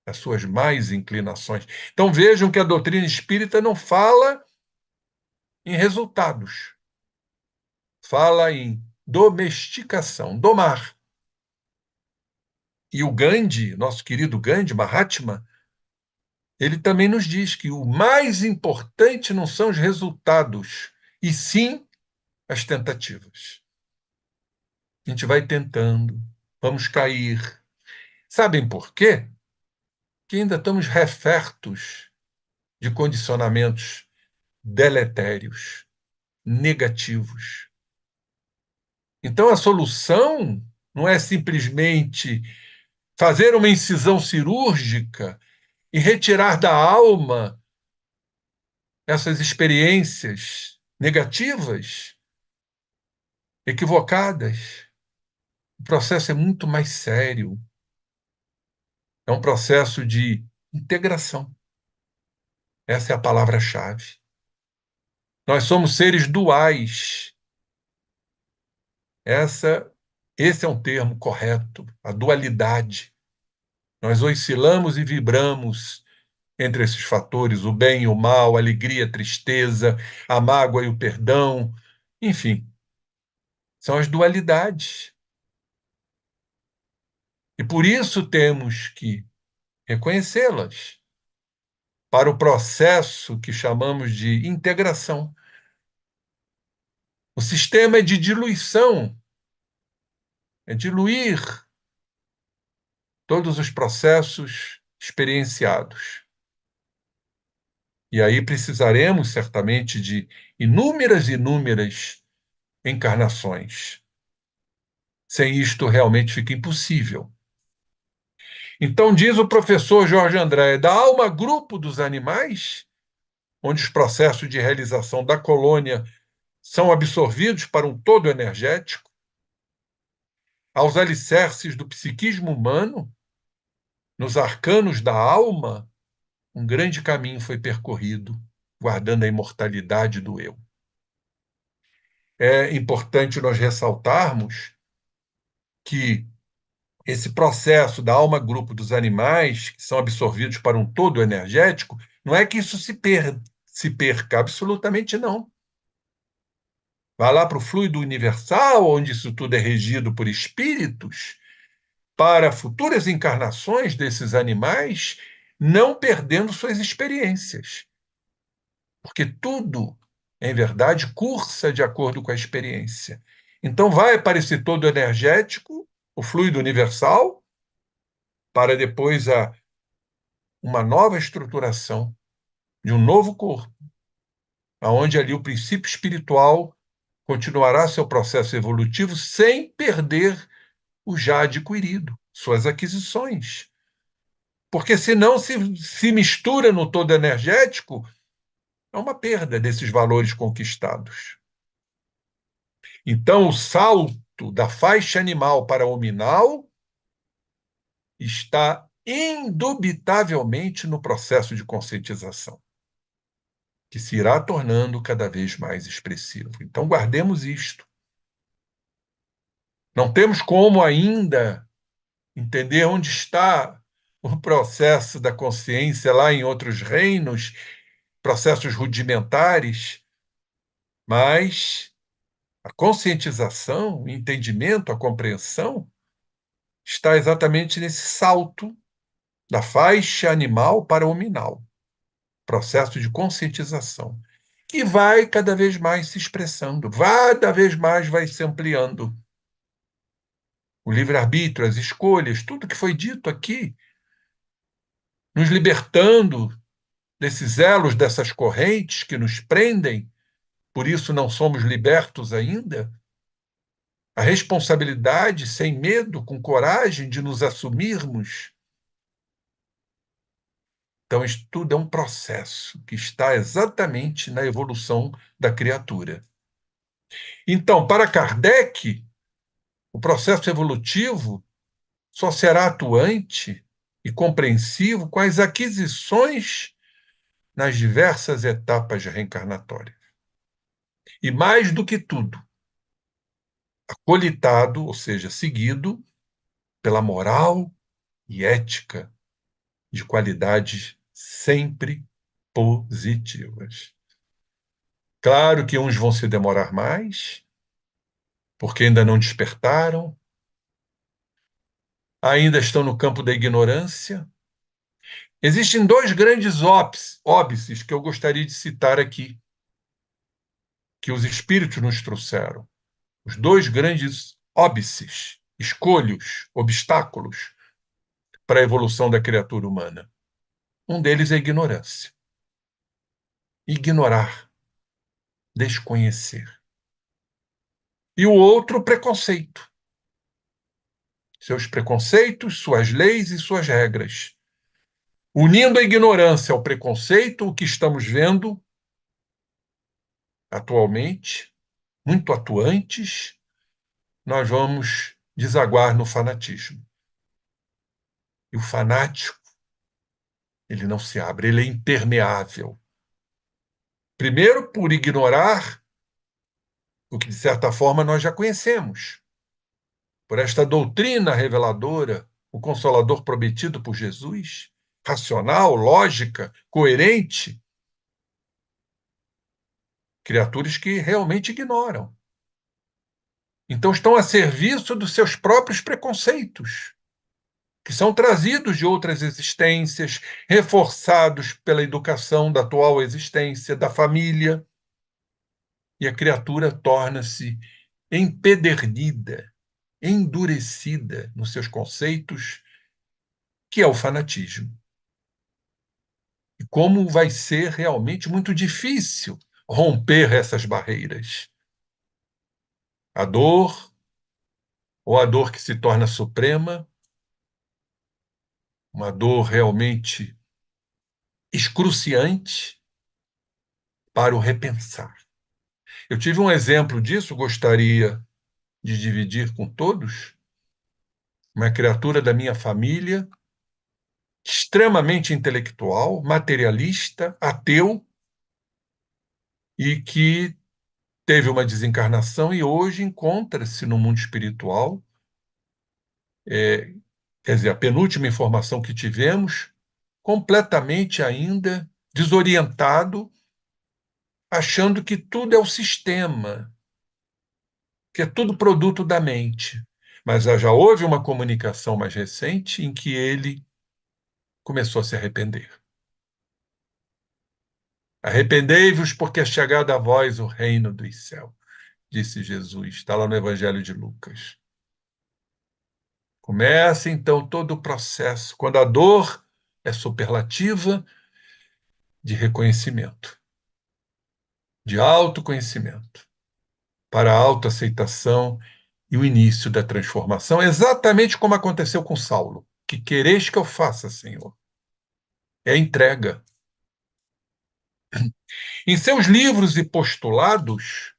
as suas más inclinações. Então vejam que a doutrina espírita não fala em resultados, fala em domesticação, domar. E o Gandhi, nosso querido Gandhi, Mahatma, ele também nos diz que o mais importante não são os resultados, e sim as tentativas. A gente vai tentando, vamos cair. Sabem por quê? que ainda estamos refertos de condicionamentos deletérios, negativos. Então, a solução não é simplesmente fazer uma incisão cirúrgica e retirar da alma essas experiências negativas, equivocadas. O processo é muito mais sério. É um processo de integração. Essa é a palavra-chave. Nós somos seres duais. Esse é um termo correto, a dualidade. Nós oscilamos e vibramos entre esses fatores, o bem e o mal, a alegria, a tristeza, a mágoa e o perdão, enfim, são as dualidades. E por isso temos que reconhecê-las para o processo que chamamos de integração. O sistema é de diluição, é diluir todos os processos experienciados. E aí precisaremos, certamente, de inúmeras encarnações. Sem isto, realmente fica impossível. Então, diz o professor Jorge André, da alma grupo dos animais, onde os processos de realização da colônia são absorvidos para um todo energético, aos alicerces do psiquismo humano, nos arcanos da alma, um grande caminho foi percorrido, guardando a imortalidade do eu. É importante nós ressaltarmos que esse processo da alma-grupo dos animais, que são absorvidos para um todo energético, não é que isso se perca, absolutamente não. Vai lá para o fluido universal, onde isso tudo é regido por espíritos, para futuras encarnações desses animais, não perdendo suas experiências. Porque tudo, em verdade, cursa de acordo com a experiência. Então, vai para esse todo energético, o fluido universal, para depois uma nova estruturação de um novo corpo, onde ali o princípio espiritual continuará seu processo evolutivo sem perder o já adquirido, suas aquisições. Porque senão se mistura no todo energético, é uma perda desses valores conquistados. Então, o salto da faixa animal para a hominal está indubitavelmente no processo de conscientização, que se irá tornando cada vez mais expressivo. Então, guardemos isto. Não temos como ainda entender onde está o processo da consciência lá em outros reinos, processos rudimentares, mas a conscientização, o entendimento, a compreensão está exatamente nesse salto da faixa animal para o hominal, processo de conscientização, que vai cada vez mais se expressando, cada vez mais vai se ampliando. O livre-arbítrio, as escolhas, tudo que foi dito aqui, nos libertando desses elos, dessas correntes que nos prendem, por isso não somos libertos ainda. A responsabilidade, sem medo, com coragem de nos assumirmos. Então, isso tudo é um processo que está exatamente na evolução da criatura. Então, para Kardec, o processo evolutivo só será atuante e compreensivo com as aquisições nas diversas etapas reencarnatórias. E mais do que tudo, acolitado, ou seja, seguido pela moral e ética de qualidades sempre positivas. Claro que uns vão se demorar mais, porque ainda não despertaram, ainda estão no campo da ignorância. Existem dois grandes óbices que eu gostaria de citar aqui, que os espíritos nos trouxeram. Os dois grandes óbices, escolhos, obstáculos para a evolução da criatura humana. Um deles é a ignorância. Ignorar, desconhecer. E o outro, o preconceito. Seus preconceitos, suas leis e suas regras. Unindo a ignorância ao preconceito, o que estamos vendo atualmente, muito atuantes, nós vamos desaguar no fanatismo. E o fanático, ele não se abre, ele é impermeável. Primeiro, por ignorar o que, de certa forma, nós já conhecemos. Por esta doutrina reveladora, o Consolador prometido por Jesus, racional, lógica, coerente, criaturas que realmente ignoram. Então estão a serviço dos seus próprios preconceitos, que são trazidos de outras existências, reforçados pela educação da atual existência, da família, e a criatura torna-se empedernida, endurecida nos seus conceitos, que é o fanatismo. E como vai ser realmente muito difícil romper essas barreiras. A dor, ou a dor que se torna suprema, uma dor realmente excruciante para o repensar. Eu tive um exemplo disso, gostaria de dividir com todos. Uma criatura da minha família, extremamente intelectual, materialista, ateu, e que teve uma desencarnação e hoje encontra-se no mundo espiritual. Quer dizer, a penúltima informação que tivemos, completamente ainda desorientado, achando que tudo é o sistema, que é tudo produto da mente. Mas já houve uma comunicação mais recente em que ele começou a se arrepender. Arrependei-vos, porque é chegada a vós o reino dos céus, disse Jesus. Está lá no Evangelho de Lucas. Começa, então, todo o processo, quando a dor é superlativa, de reconhecimento, de autoconhecimento, para a autoaceitação e o início da transformação, exatamente como aconteceu com Saulo. Que quereis que eu faça, Senhor? É a entrega. Em seus livros e postulados,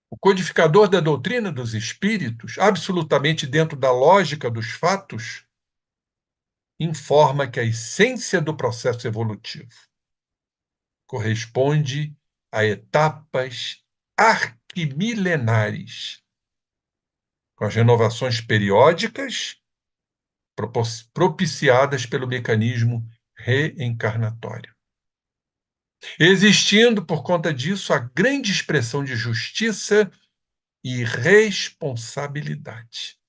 o codificador da doutrina dos espíritos, absolutamente dentro da lógica dos fatos, informa que a essência do processo evolutivo corresponde a etapas arquimilenares, com as renovações periódicas propiciadas pelo mecanismo reencarnatório. Existindo, por conta disso, a grande expressão de justiça e responsabilidade,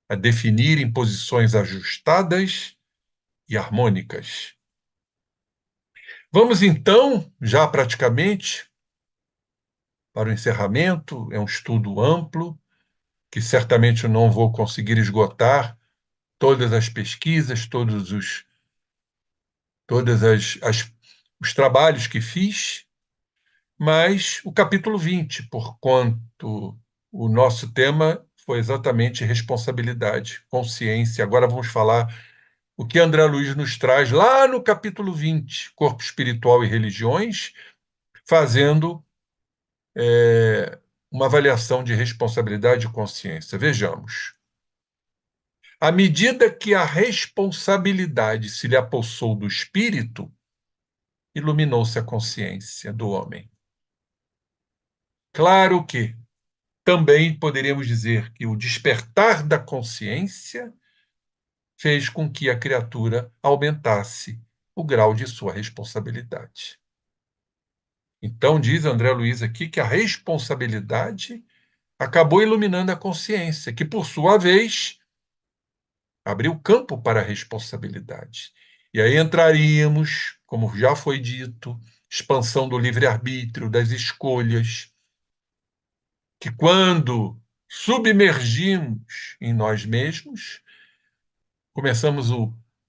a definir em posições ajustadas e harmônicas. Vamos, então, já praticamente, para o encerramento. É um estudo amplo, que certamente eu não vou conseguir esgotar todas as pesquisas, os trabalhos que fiz, mas o capítulo 20, porquanto o nosso tema foi exatamente responsabilidade, consciência. Agora vamos falar o que André Luiz nos traz lá no capítulo 20, Corpo Espiritual e Religiões, fazendo uma avaliação de responsabilidade e consciência. Vejamos. À medida que a responsabilidade se lhe apossou do espírito, iluminou-se a consciência do homem. Claro que também poderíamos dizer que o despertar da consciência fez com que a criatura aumentasse o grau de sua responsabilidade. Então, diz André Luiz aqui que a responsabilidade acabou iluminando a consciência, que, por sua vez, abriu campo para a responsabilidade. E aí entraríamos, como já foi dito, expansão do livre-arbítrio, das escolhas, que quando submergimos em nós mesmos, começamos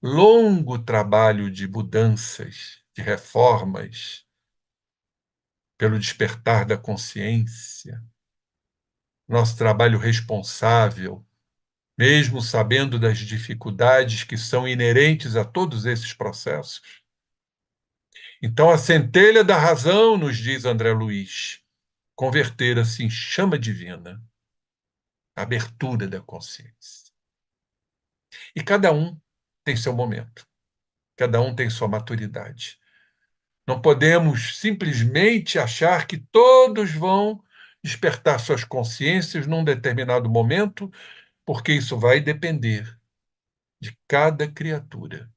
longo trabalho de mudanças, de reformas, pelo despertar da consciência, nosso trabalho responsável, mesmo sabendo das dificuldades que são inerentes a todos esses processos. Então, a centelha da razão, nos diz André Luiz, converter-se em chama divina, abertura da consciência. E cada um tem seu momento, cada um tem sua maturidade. Não podemos simplesmente achar que todos vão despertar suas consciências num determinado momento, porque isso vai depender de cada criatura,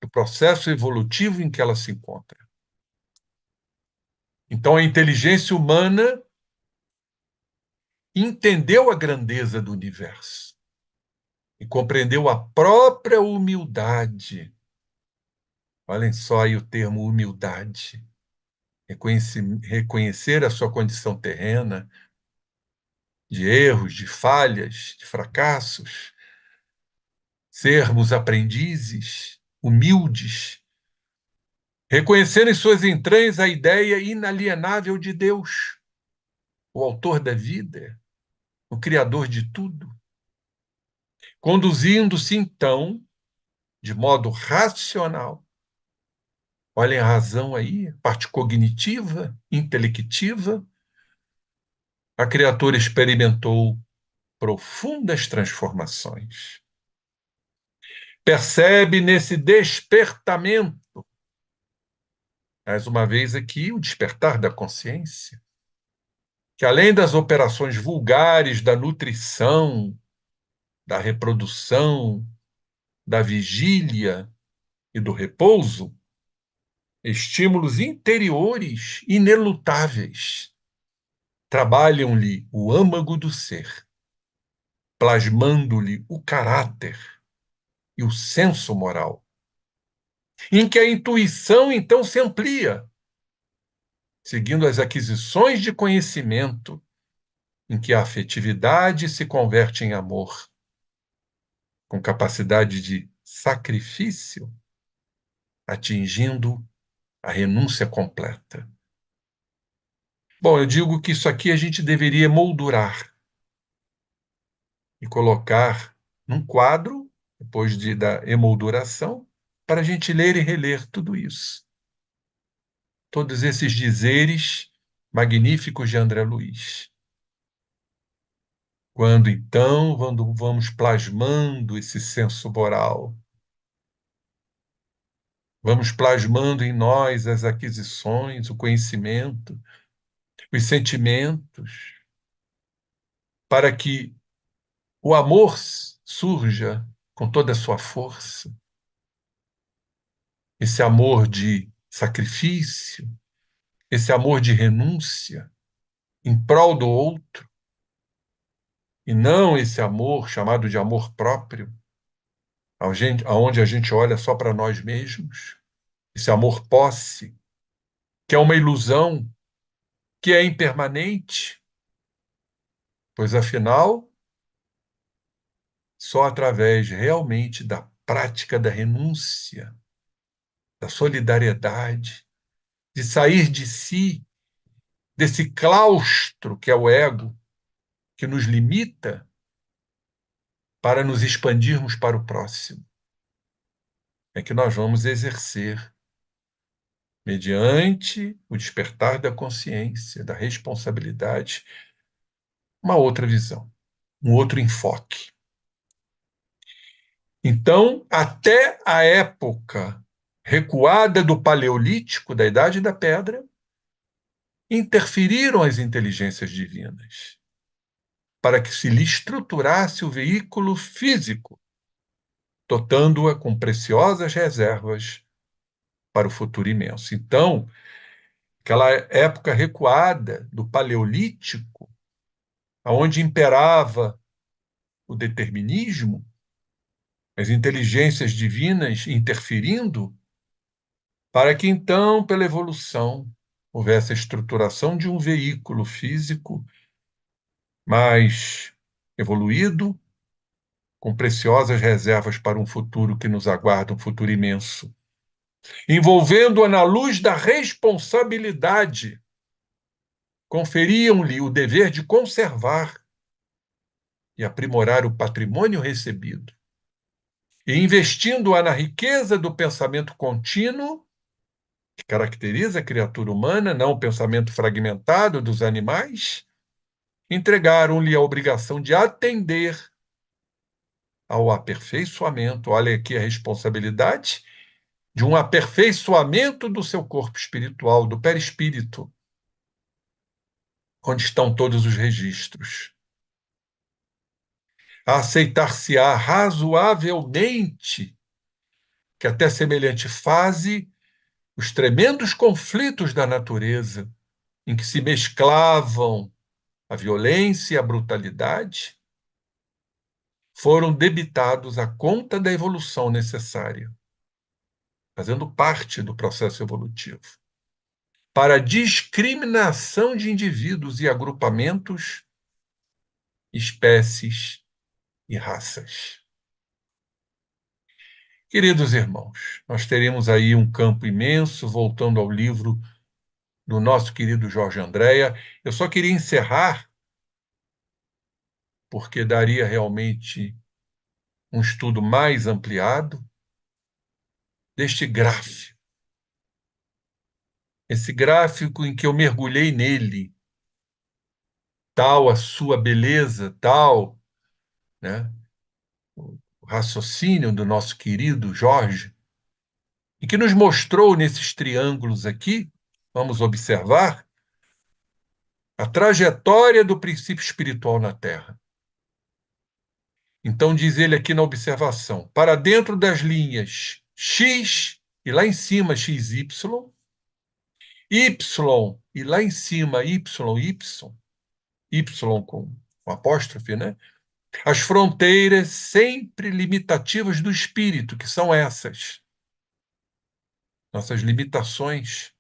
do processo evolutivo em que ela se encontra. Então, a inteligência humana entendeu a grandeza do universo e compreendeu a própria humildade. Olhem só aí o termo humildade. Reconhecer a sua condição terrena, de erros, de falhas, de fracassos, sermos aprendizes, humildes, reconhecer em suas entranhas a ideia inalienável de Deus, o autor da vida, o criador de tudo, conduzindo-se então de modo racional. Olhem a razão aí, parte cognitiva, intelectiva. A criatura experimentou profundas transformações. Percebe nesse despertamento, mais uma vez aqui, o despertar da consciência, que além das operações vulgares da nutrição, da reprodução, da vigília e do repouso, estímulos interiores inelutáveis trabalham-lhe o âmago do ser, plasmando-lhe o caráter e o senso moral, em que a intuição então se amplia, seguindo as aquisições de conhecimento, em que a afetividade se converte em amor, com capacidade de sacrifício, atingindo a renúncia completa. Bom, eu digo que isso aqui a gente deveria moldurar e colocar num quadro, depois da emolduração, para a gente ler e reler tudo isso. Todos esses dizeres magníficos de André Luiz. Quando então vamos plasmando esse senso moral, vamos plasmando em nós as aquisições, o conhecimento, os sentimentos, para que o amor surja com toda a sua força. Esse amor de sacrifício, esse amor de renúncia em prol do outro, e não esse amor chamado de amor próprio, onde a gente olha só para nós mesmos, esse amor posse, que é uma ilusão, que é impermanente, pois afinal, só através realmente da prática da renúncia, da solidariedade, de sair de si, desse claustro que é o ego, que nos limita, para nos expandirmos para o próximo, é que nós vamos exercer, mediante o despertar da consciência, da responsabilidade, uma outra visão, um outro enfoque. Então, até a época recuada do Paleolítico, da Idade da Pedra, interferiram as inteligências divinas para que se lhe estruturasse o veículo físico, dotando-a com preciosas reservas para o futuro imenso. Então, aquela época recuada do Paleolítico, onde imperava o determinismo, as inteligências divinas interferindo, para que então, pela evolução, houvesse a estruturação de um veículo físico mais evoluído, com preciosas reservas para um futuro que nos aguarda, um futuro imenso, envolvendo-a na luz da responsabilidade. Conferiam-lhe o dever de conservar e aprimorar o patrimônio recebido, e investindo-a na riqueza do pensamento contínuo, que caracteriza a criatura humana, não o pensamento fragmentado dos animais, entregaram-lhe a obrigação de atender ao aperfeiçoamento, olha aqui a responsabilidade, de um aperfeiçoamento do seu corpo espiritual, do perispírito, onde estão todos os registros. Aceitar-se-á razoavelmente que até semelhante fase os tremendos conflitos da natureza, em que se mesclavam a violência e a brutalidade, foram debitados à conta da evolução necessária, fazendo parte do processo evolutivo, para a discriminação de indivíduos e agrupamentos, espécies e raças. Queridos irmãos, nós teremos aí um campo imenso, voltando ao livro do nosso querido Jorge Andréa. Eu só queria encerrar, porque daria realmente um estudo mais ampliado, deste gráfico. Esse gráfico em que eu mergulhei nele, tal a sua beleza, tal, né, o raciocínio do nosso querido Jorge, e que nos mostrou nesses triângulos aqui, vamos observar, a trajetória do princípio espiritual na Terra. Então, diz ele aqui na observação, para dentro das linhas X e lá em cima XY, Y e lá em cima YY, Y com apóstrofe, né? As fronteiras sempre limitativas do espírito, que são essas, nossas limitações.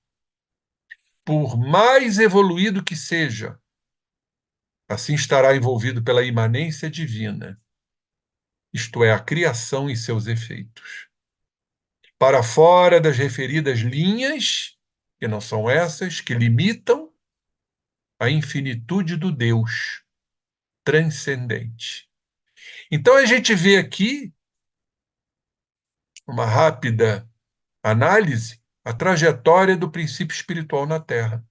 Por mais evoluído que seja, assim estará envolvido pela imanência divina, isto é, a criação e seus efeitos. Para fora das referidas linhas, que não são essas, que limitam a infinitude do Deus transcendente. Então a gente vê aqui uma rápida análise, a trajetória do princípio espiritual na Terra.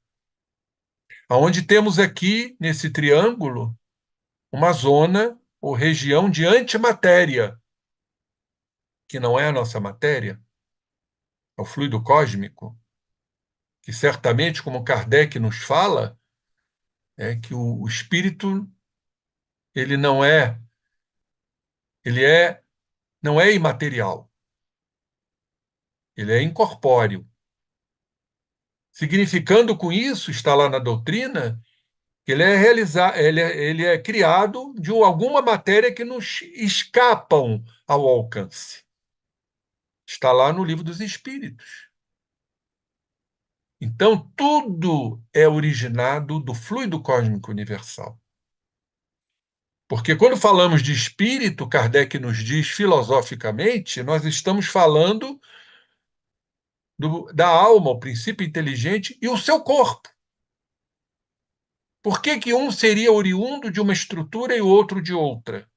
Onde temos aqui, nesse triângulo, uma zona ou região de antimatéria, que não é a nossa matéria, é o fluido cósmico, que certamente, como Kardec nos fala, é que o espírito ele não é imaterial, ele é incorpóreo. Significando com isso, está lá na doutrina, que ele é criado de alguma matéria que nos escapam ao alcance. Está lá no Livro dos Espíritos. Então, tudo é originado do fluido cósmico universal. Porque quando falamos de espírito, Kardec nos diz filosoficamente, nós estamos falando da alma, o princípio inteligente, e o seu corpo. Por que que um seria oriundo de uma estrutura e o outro de outra?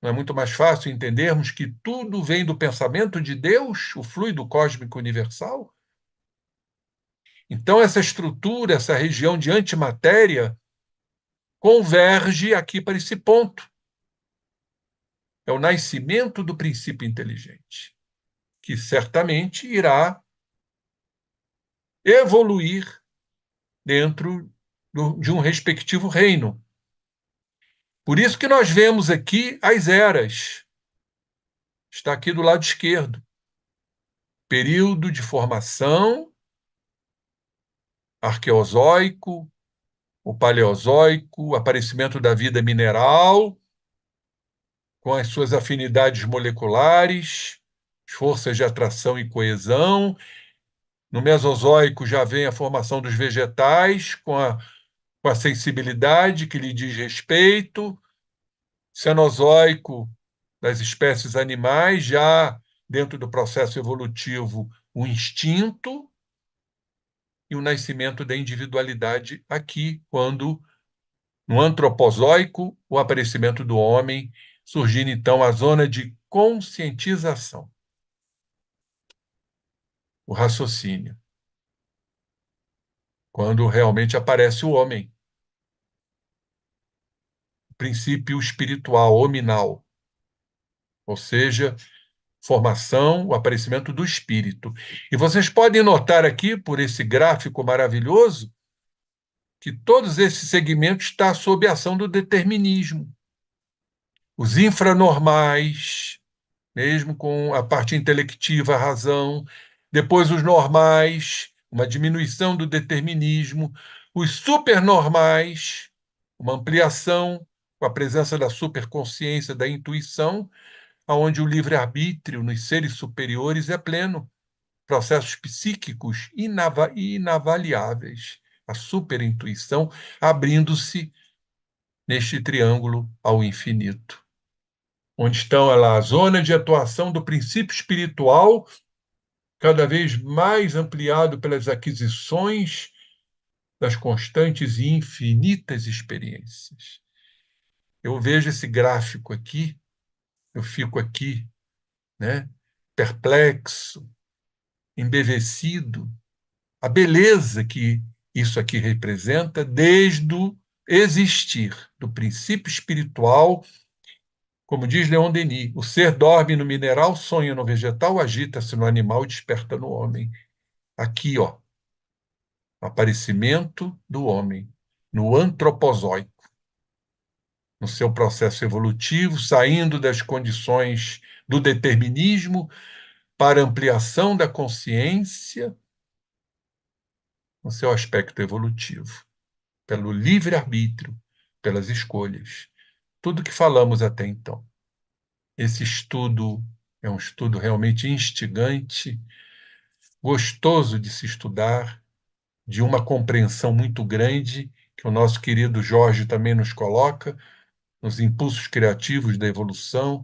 Não é muito mais fácil entendermos que tudo vem do pensamento de Deus, o fluido cósmico universal? Então, essa estrutura, essa região de antimatéria, converge aqui para esse ponto. É o nascimento do princípio inteligente, que certamente irá evoluir dentro de um respectivo reino. Por isso que nós vemos aqui as eras. Está aqui do lado esquerdo. Período de formação, arqueozoico, o paleozoico, o aparecimento da vida mineral, com as suas afinidades moleculares, forças de atração e coesão. No Mesozoico já vem a formação dos vegetais, com a sensibilidade que lhe diz respeito, Cenozoico das espécies animais, já dentro do processo evolutivo, o instinto e o nascimento da individualidade aqui, quando, no antropozoico, o aparecimento do homem, surgindo então a zona de conscientização, o raciocínio, quando realmente aparece o homem, o princípio espiritual, hominal, ou seja, formação, o aparecimento do espírito. E vocês podem notar aqui, por esse gráfico maravilhoso, que todos esses segmentos estão sob a ação do determinismo. Os infranormais, mesmo com a parte intelectiva, a razão, depois os normais, uma diminuição do determinismo, os supernormais, uma ampliação com a presença da superconsciência, da intuição, onde o livre-arbítrio nos seres superiores é pleno, processos psíquicos inavaliáveis, a superintuição abrindo-se neste triângulo ao infinito, onde estão lá a zona de atuação do princípio espiritual, cada vez mais ampliado pelas aquisições das constantes e infinitas experiências. Eu vejo esse gráfico aqui, eu fico aqui, né, perplexo, embevecido, a beleza que isso aqui representa desde o existir do princípio espiritual. Como diz Leon Denis, o ser dorme no mineral, sonha no vegetal, agita-se no animal e desperta no homem. Aqui, ó, aparecimento do homem no antropozoico, no seu processo evolutivo, saindo das condições do determinismo para ampliação da consciência no seu aspecto evolutivo, pelo livre-arbítrio, pelas escolhas. Tudo que falamos até então. Esse estudo é um estudo realmente instigante, gostoso de se estudar, de uma compreensão muito grande, que o nosso querido Jorge também nos coloca, nos impulsos criativos da evolução.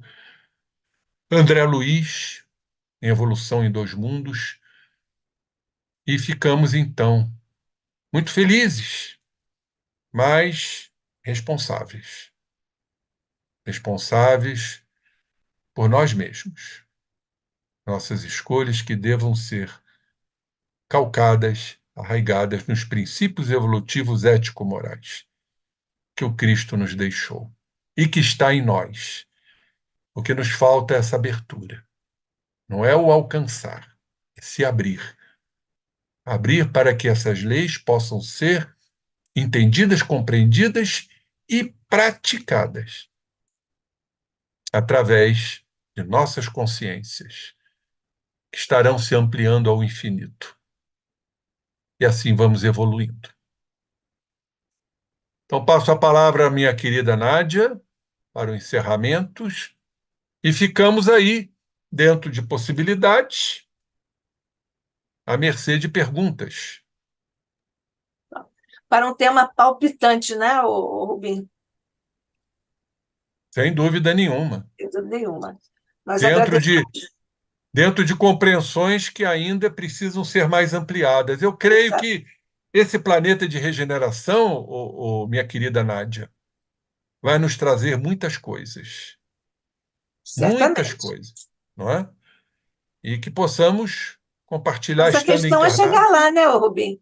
André Luiz, em Evolução em Dois Mundos. E ficamos, então, muito felizes, mas responsáveis. Responsáveis por nós mesmos. Nossas escolhas que devam ser calcadas, arraigadas nos princípios evolutivos ético-morais que o Cristo nos deixou e que está em nós. O que nos falta é essa abertura. Não é o alcançar, é se abrir. Abrir para que essas leis possam ser entendidas, compreendidas e praticadas através de nossas consciências, que estarão se ampliando ao infinito. E assim vamos evoluindo. Então, passo a palavra à minha querida Nádia para os encerramentos e ficamos aí, dentro de possibilidades, à mercê de perguntas. Para um tema palpitante, né, Rubinho? Sem dúvida nenhuma. Sem dúvida nenhuma. Nós Dentro agradecemos. de compreensões que ainda precisam ser mais ampliadas. Eu creio que esse planeta de regeneração, minha querida Nádia, vai nos trazer muitas coisas. Muitas Certamente. coisas, não é? E que possamos compartilhar Nossa estando questão é encarnados. chegar lá, né, Rubinho?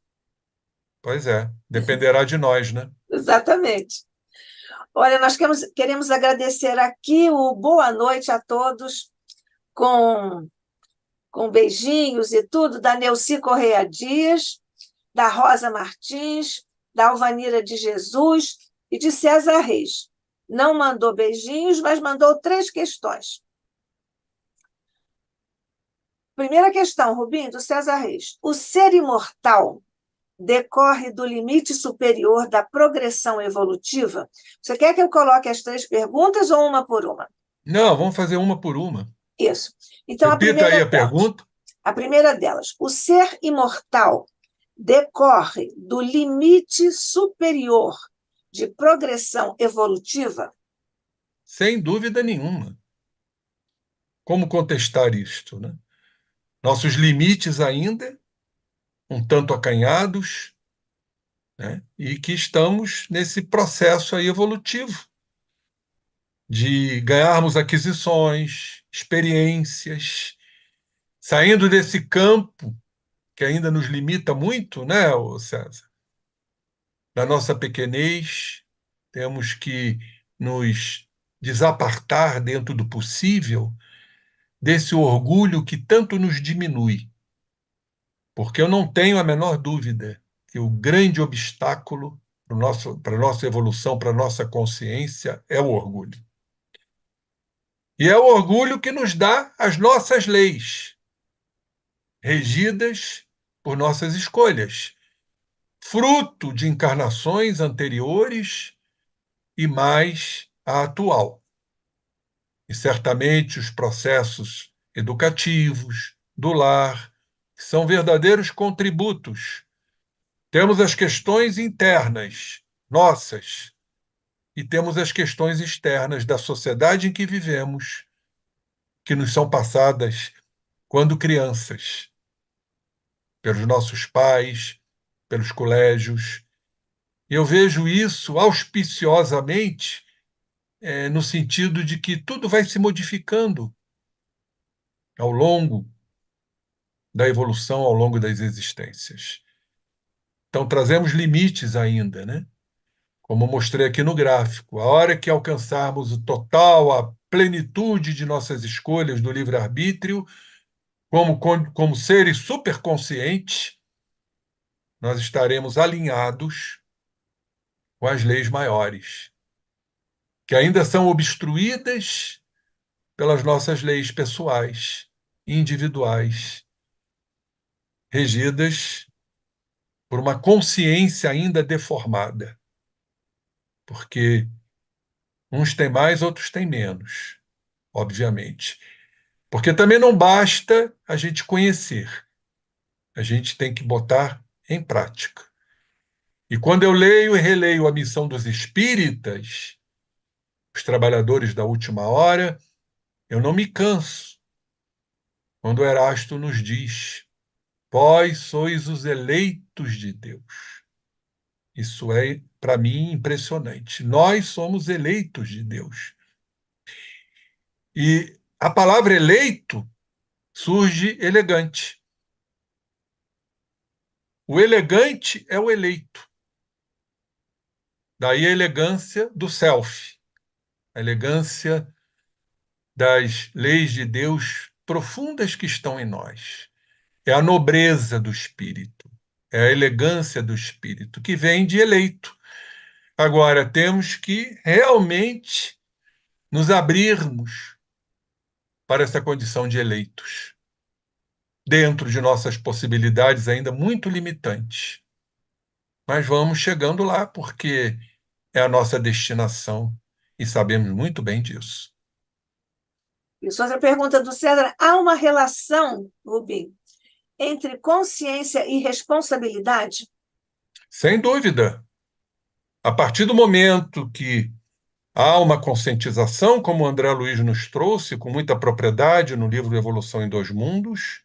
Pois é, dependerá de nós, né? Exatamente. Olha, nós queremos agradecer aqui o boa noite a todos, com beijinhos e tudo, da Neuci Correia Dias, da Rosa Martins, da Alvanira de Jesus e de César Reis. Não mandou beijinhos, mas mandou 3 questões. Primeira questão, Rubinho, do César Reis. O ser imortal decorre do limite superior da progressão evolutiva? Você quer que eu coloque as 3 perguntas ou uma por uma? Não, vamos fazer uma por uma. Isso. Então, Repita aí a pergunta. A primeira delas. O ser imortal decorre do limite superior de progressão evolutiva? sem dúvida nenhuma. Como contestar isto, né? Nossos limites ainda, um tanto acanhados, né? E que estamos nesse processo aí evolutivo de ganharmos aquisições, experiências, saindo desse campo que ainda nos limita muito, né, ô César? Da nossa pequenez, temos que nos desapartar dentro do possível desse orgulho que tanto nos diminui, porque eu não tenho a menor dúvida que o grande obstáculo para a nossa evolução, para a nossa consciência, é o orgulho. E é o orgulho que nos dá as nossas leis, regidas por nossas escolhas, fruto de encarnações anteriores e mais a atual. E certamente os processos educativos, do lar, são verdadeiros contributos. Temos as questões internas, nossas, e temos as questões externas da sociedade em que vivemos, que nos são passadas quando crianças, pelos nossos pais, pelos colégios. Eu vejo isso auspiciosamente, no sentido de que tudo vai se modificando ao longo da evolução, ao longo das existências. Então, trazemos limites ainda, né? Como mostrei aqui no gráfico. A hora que alcançarmos o total, a plenitude de nossas escolhas do livre-arbítrio, como seres superconscientes, nós estaremos alinhados com as leis maiores, que ainda são obstruídas pelas nossas leis pessoais, individuais, regidas por uma consciência ainda deformada, porque uns têm mais, outros têm menos, obviamente. Porque também não basta a gente conhecer, a gente tem que botar em prática. E quando eu leio e releio a missão dos espíritas, os trabalhadores da última hora, eu não me canso quando Erasto nos diz: vós sois os eleitos de Deus. Isso é, para mim, impressionante. Nós somos eleitos de Deus. E a palavra eleito surge elegante. O elegante é o eleito. Daí a elegância do self, a elegância das leis de Deus profundas que estão em nós. É a nobreza do espírito, é a elegância do espírito, que vem de eleito. Agora, temos que realmente nos abrirmos para essa condição de eleitos, dentro de nossas possibilidades ainda muito limitantes. Mas vamos chegando lá, porque é a nossa destinação e sabemos muito bem disso. Isso, outra pergunta do César. Há uma relação, Rubim, entre consciência e responsabilidade? Sem dúvida. A partir do momento que há uma conscientização, como o André Luiz nos trouxe com muita propriedade no livro Evolução em Dois Mundos,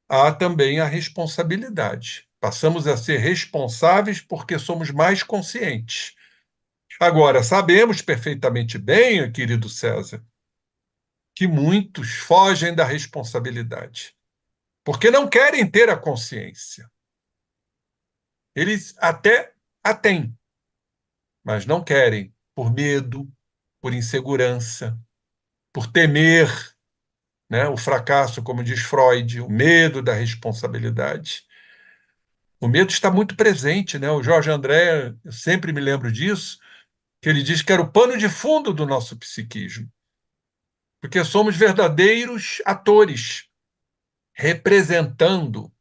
há também a responsabilidade. Passamos a ser responsáveis porque somos mais conscientes. Agora, sabemos perfeitamente bem, querido César, que muitos fogem da responsabilidade, porque não querem ter a consciência. Eles até a têm, mas não querem, por medo, por insegurança, por temer, né, o fracasso, como diz Freud, o medo da responsabilidade. O medo está muito presente, né? O Jorge André, eu sempre me lembro disso, que ele diz que era o pano de fundo do nosso psiquismo, porque somos verdadeiros atores, representando.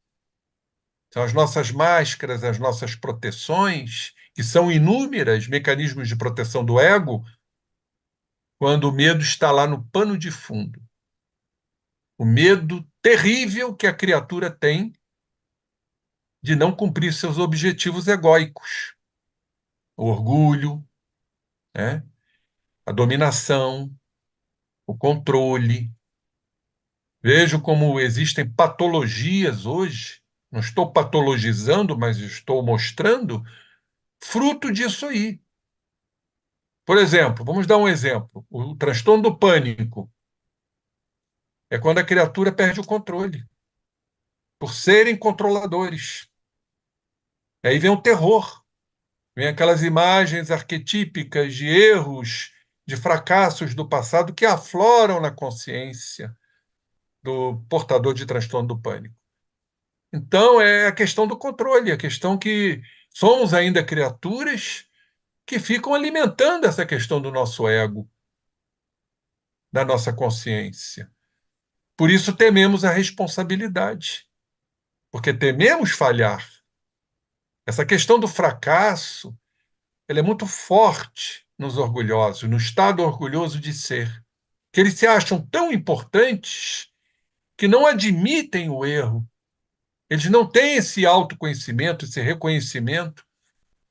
São as nossas máscaras, as nossas proteções, que são inúmeras mecanismos de proteção do ego, quando o medo está lá no pano de fundo. O medo terrível que a criatura tem de não cumprir seus objetivos egóicos. O orgulho, né? a dominação, o controle. Vejo como existem patologias hoje, não estou patologizando, mas estou mostrando fruto disso aí. Por exemplo, vamos dar um exemplo: o transtorno do pânico é quando a criatura perde o controle, por serem controladores. Aí vem o terror, vem aquelas imagens arquetípicas de erros, de fracassos do passado que afloram na consciência do portador de transtorno do pânico. Então, é a questão do controle, a questão que somos ainda criaturas que ficam alimentando essa questão do nosso ego, da nossa consciência. Por isso tememos a responsabilidade, porque tememos falhar. Essa questão do fracasso, ela é muito forte nos orgulhosos, no estado orgulhoso de ser, que eles se acham tão importantes que não admitem o erro. Eles não têm esse autoconhecimento, esse reconhecimento,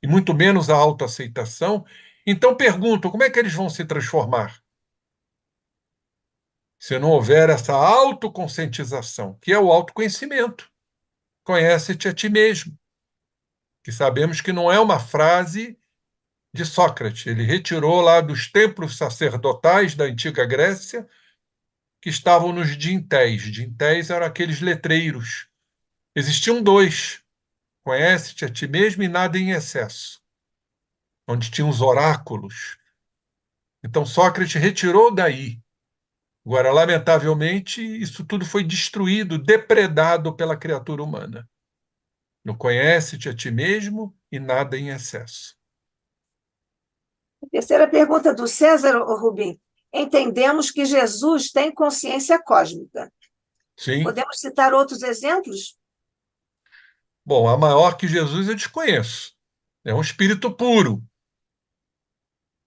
e muito menos a autoaceitação. Então perguntam como é que eles vão se transformar se não houver essa autoconscientização, que é o autoconhecimento. Conhece-te a ti mesmo, que sabemos que não é uma frase de Sócrates. Ele retirou lá dos templos sacerdotais da antiga Grécia, que estavam nos dintéis. Dintéis eram aqueles letreiros. Existiam dois: conhece-te a ti mesmo e nada em excesso, onde tinham os oráculos. Então Sócrates retirou daí. Agora, lamentavelmente, isso tudo foi destruído, depredado pela criatura humana. Não conhece-te a ti mesmo e nada em excesso. Terceira pergunta do César Rubim. Entendemos que Jesus tem consciência cósmica. Sim. Podemos citar outros exemplos? Bom, a maior que Jesus eu desconheço. É um espírito puro.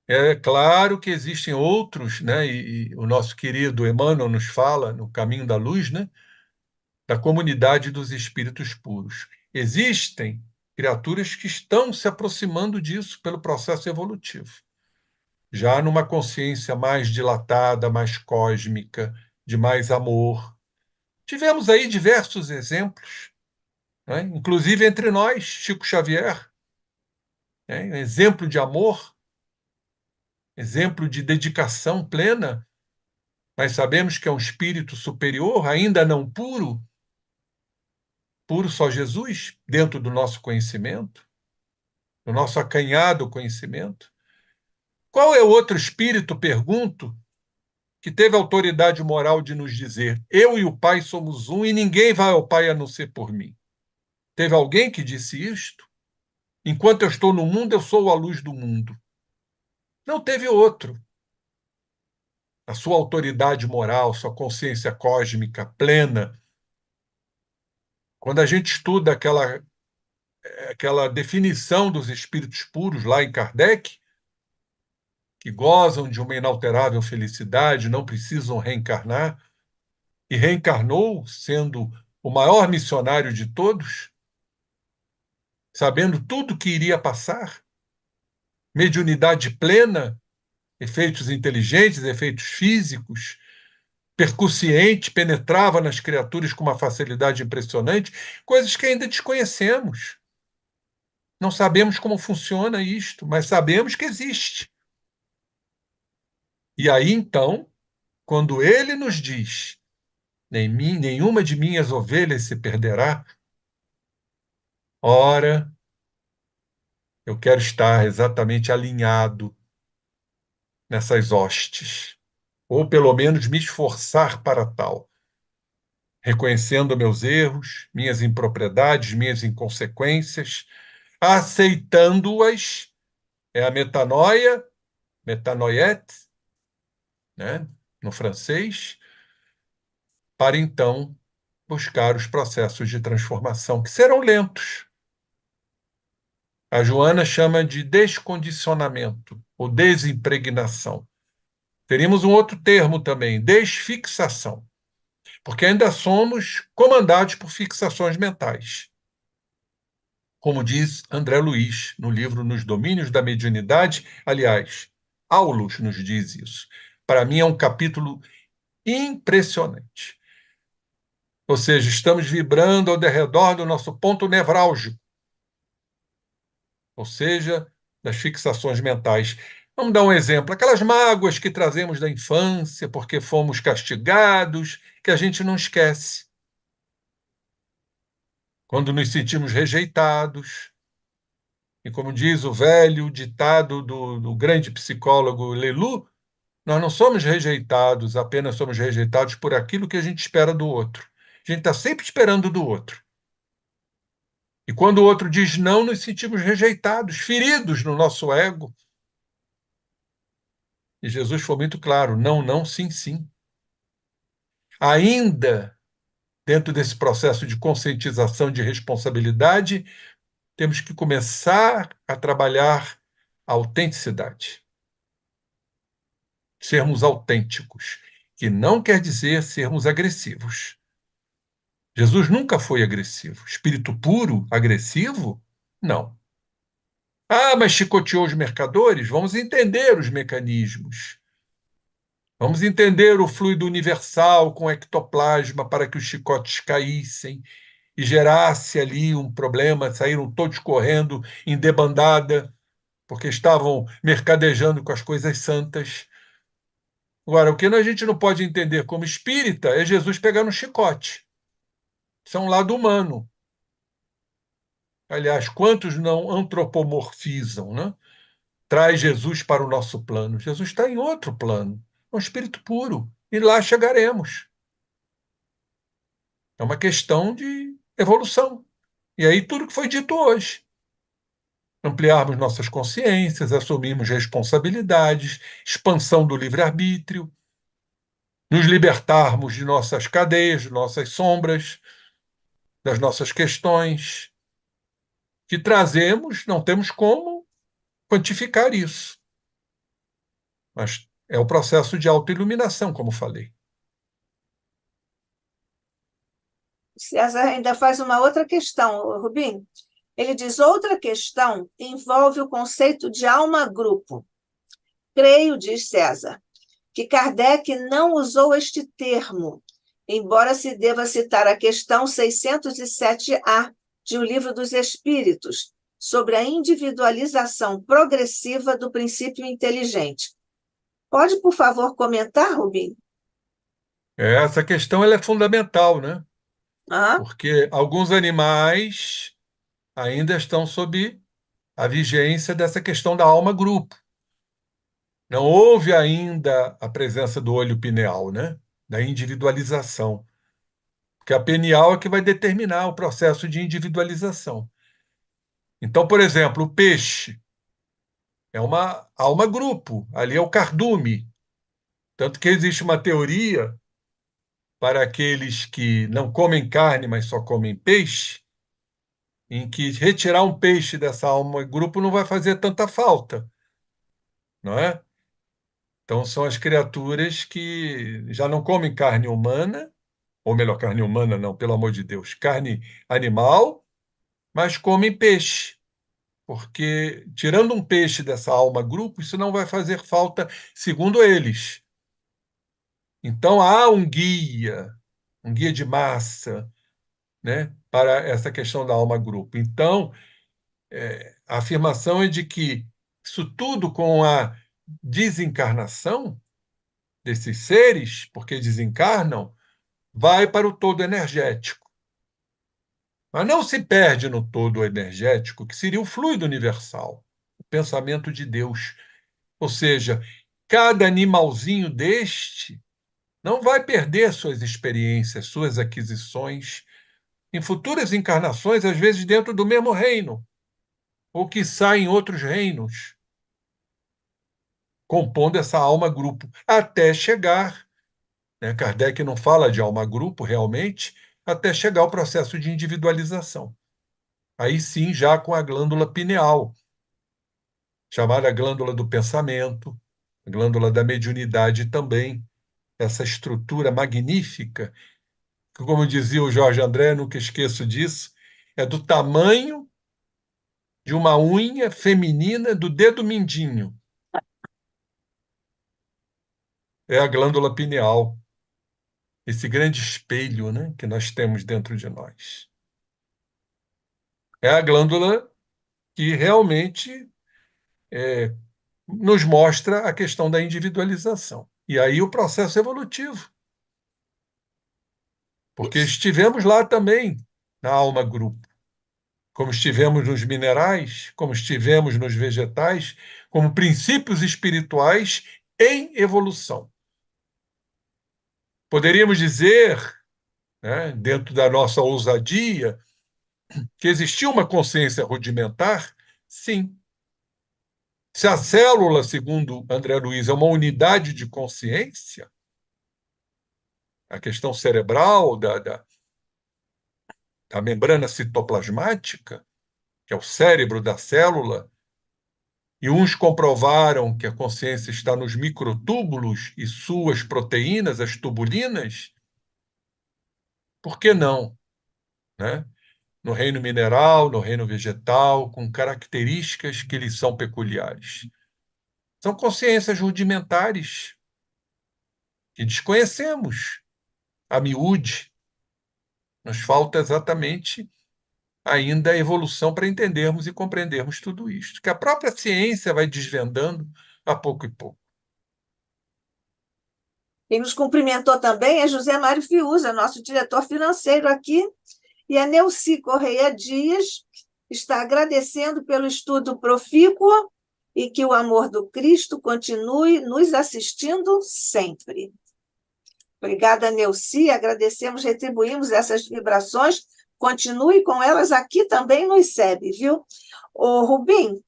É claro que existem outros, né? E o nosso querido Emmanuel nos fala no Caminho da Luz, né? Da comunidade dos espíritos puros. Existem criaturas que estão se aproximando disso pelo processo evolutivo, já numa consciência mais dilatada, mais cósmica, de mais amor. Tivemos aí diversos exemplos, né? Inclusive entre nós, Chico Xavier, né? Um exemplo de amor, exemplo de dedicação plena. Mas sabemos que é um espírito superior, ainda não puro, puro só Jesus, dentro do nosso conhecimento, do nosso acanhado conhecimento. Qual é o outro espírito, pergunto, que teve autoridade moral de nos dizer: eu e o Pai somos um e ninguém vai ao Pai a não ser por mim? Teve alguém que disse isto? Enquanto eu estou no mundo, eu sou a luz do mundo. Não teve outro. A sua autoridade moral, sua consciência cósmica plena. Quando a gente estuda aquela definição dos espíritos puros lá em Kardec, que gozam de uma inalterável felicidade, não precisam reencarnar, e reencarnou sendo o maior missionário de todos, sabendo tudo que iria passar, mediunidade plena, efeitos inteligentes, efeitos físicos, percussiente, penetrava nas criaturas com uma facilidade impressionante, coisas que ainda desconhecemos. Não sabemos como funciona isto, mas sabemos que existe. E aí, então, quando ele nos diz: nenhuma de minhas ovelhas se perderá, ora, eu quero estar exatamente alinhado nessas hostes, ou pelo menos me esforçar para tal, reconhecendo meus erros, minhas impropriedades, minhas inconsequências, aceitando-as, é a metanoia, metanoiete, né, no francês, para então buscar os processos de transformação, que serão lentos. A Joana chama de descondicionamento ou desimpregnação. Teríamos um outro termo também, desfixação, porque ainda somos comandados por fixações mentais. Como diz André Luiz no livro Nos Domínios da Mediunidade, aliás, Aulus nos diz isso. Para mim, é um capítulo impressionante. Ou seja, estamos vibrando ao derredor do nosso ponto nevrálgico, ou seja, das fixações mentais. Vamos dar um exemplo: aquelas mágoas que trazemos da infância porque fomos castigados, que a gente não esquece. Quando nos sentimos rejeitados, e como diz o velho ditado do grande psicólogo Lelou, nós não somos rejeitados, apenas somos rejeitados por aquilo que a gente espera do outro. A gente está sempre esperando do outro. E quando o outro diz não, nos sentimos rejeitados, feridos no nosso ego. E Jesus foi muito claro: não, não, sim, sim. Ainda dentro desse processo de conscientização de responsabilidade, temos que começar a trabalhar a autenticidade. Sermos autênticos, que não quer dizer sermos agressivos. Jesus nunca foi agressivo. Espírito puro, agressivo? Não. Ah, mas chicoteou os mercadores? Vamos entender os mecanismos. Vamos entender o fluido universal com ectoplasma para que os chicotes caíssem e gerasse ali um problema, saíram todos correndo em debandada, porque estavam mercadejando com as coisas santas. Agora, o que a gente não pode entender como espírita é Jesus pegando um chicote. Isso é um lado humano. Aliás, quantos não antropomorfizam, né? Traz Jesus para o nosso plano. Jesus está em outro plano, é um espírito puro, e lá chegaremos. É uma questão de evolução. E aí tudo que foi dito hoje. Ampliarmos nossas consciências, assumirmos responsabilidades, expansão do livre-arbítrio, nos libertarmos de nossas cadeias, de nossas sombras, das nossas questões, que trazemos, não temos como quantificar isso. Mas é o processo de autoiluminação, como falei. César ainda faz uma outra questão, Rubim. Ele diz: outra questão envolve o conceito de alma-grupo. Creio, diz César, que Kardec não usou este termo, embora se deva citar a questão 607A de O Livro dos Espíritos, sobre a individualização progressiva do princípio inteligente. Pode, por favor, comentar, Rubim? Essa questão ela é fundamental, né? Ah, Porque alguns animais ainda estão sob a vigência dessa questão da alma-grupo. Não houve ainda a presença do olho pineal, né? Da individualização. Porque a pineal é que vai determinar o processo de individualização. Então, por exemplo, o peixe é uma alma-grupo, ali é o cardume. Tanto que existe uma teoria para aqueles que não comem carne, mas só comem peixe, em que retirar um peixe dessa alma-grupo não vai fazer tanta falta, não é? Então, são as criaturas que já não comem carne humana, ou melhor, carne humana não, pelo amor de Deus, carne animal, mas comem peixe. Porque, tirando um peixe dessa alma-grupo, isso não vai fazer falta, segundo eles. Então, há um guia de massa, né, para essa questão da alma-grupo. Então, a afirmação é de que isso tudo com a desencarnação desses seres, porque desencarnam, vai para o todo energético. Mas não se perde no todo energético, que seria o fluido universal, o pensamento de Deus. Ou seja, cada animalzinho deste não vai perder suas experiências, suas aquisições, em futuras encarnações, às vezes dentro do mesmo reino, ou quiçá em outros reinos, compondo essa alma-grupo, até chegar, né, Kardec não fala de alma-grupo realmente, até chegar ao processo de individualização. Aí sim, já com a glândula pineal, chamada glândula do pensamento, a glândula da mediunidade também, essa estrutura magnífica, que, como dizia o Jorge André, nunca esqueço disso, é do tamanho de uma unha feminina do dedo mindinho. é a glândula pineal, esse grande espelho, né, que nós temos dentro de nós. É a glândula que realmente nos mostra a questão da individualização. E aí o processo evolutivo. Porque Isso. estivemos lá também, na alma grupo. Como estivemos nos minerais, como estivemos nos vegetais, como princípios espirituais em evolução. Poderíamos dizer, né, dentro da nossa ousadia, que existia uma consciência rudimentar? Sim. Se a célula, segundo André Luiz, é uma unidade de consciência, a questão cerebral da membrana citoplasmática, que é o cérebro da célula, e uns comprovaram que a consciência está nos microtúbulos e suas proteínas, as tubulinas, por que não, né? No reino mineral, no reino vegetal, com características que lhes são peculiares. São consciências rudimentares que desconhecemos a miúde. Nos falta exatamente ainda a evolução para entendermos e compreendermos tudo isto, que a própria ciência vai desvendando a pouco e pouco. Quem nos cumprimentou também é José Mário Fiuza, nosso diretor financeiro aqui, e a Neuci Correia Dias está agradecendo pelo estudo profícuo e que o amor do Cristo continue nos assistindo sempre. Obrigada, Neuci, agradecemos, retribuímos essas vibrações, continue com elas aqui também no ICEB, viu? Ô, Rubim,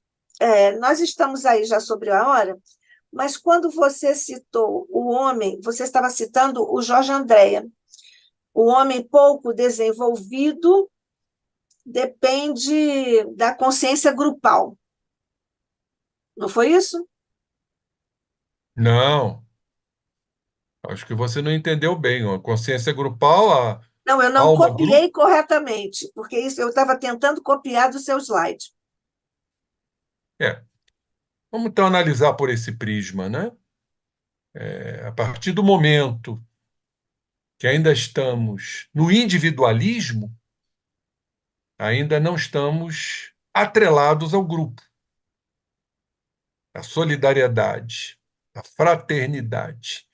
nós estamos aí já sobre a hora, mas quando você citou o homem, você estava citando o Jorge Andréa, o homem pouco desenvolvido depende da consciência grupal. Não foi isso? Não, acho que você não entendeu bem. A consciência grupal, a Não, eu não alma grupo. copiei corretamente, porque isso eu estava tentando copiar do seu slide. É. Vamos então analisar por esse prisma, né? A partir do momento que ainda estamos no individualismo, ainda não estamos atrelados ao grupo, à solidariedade, à fraternidade.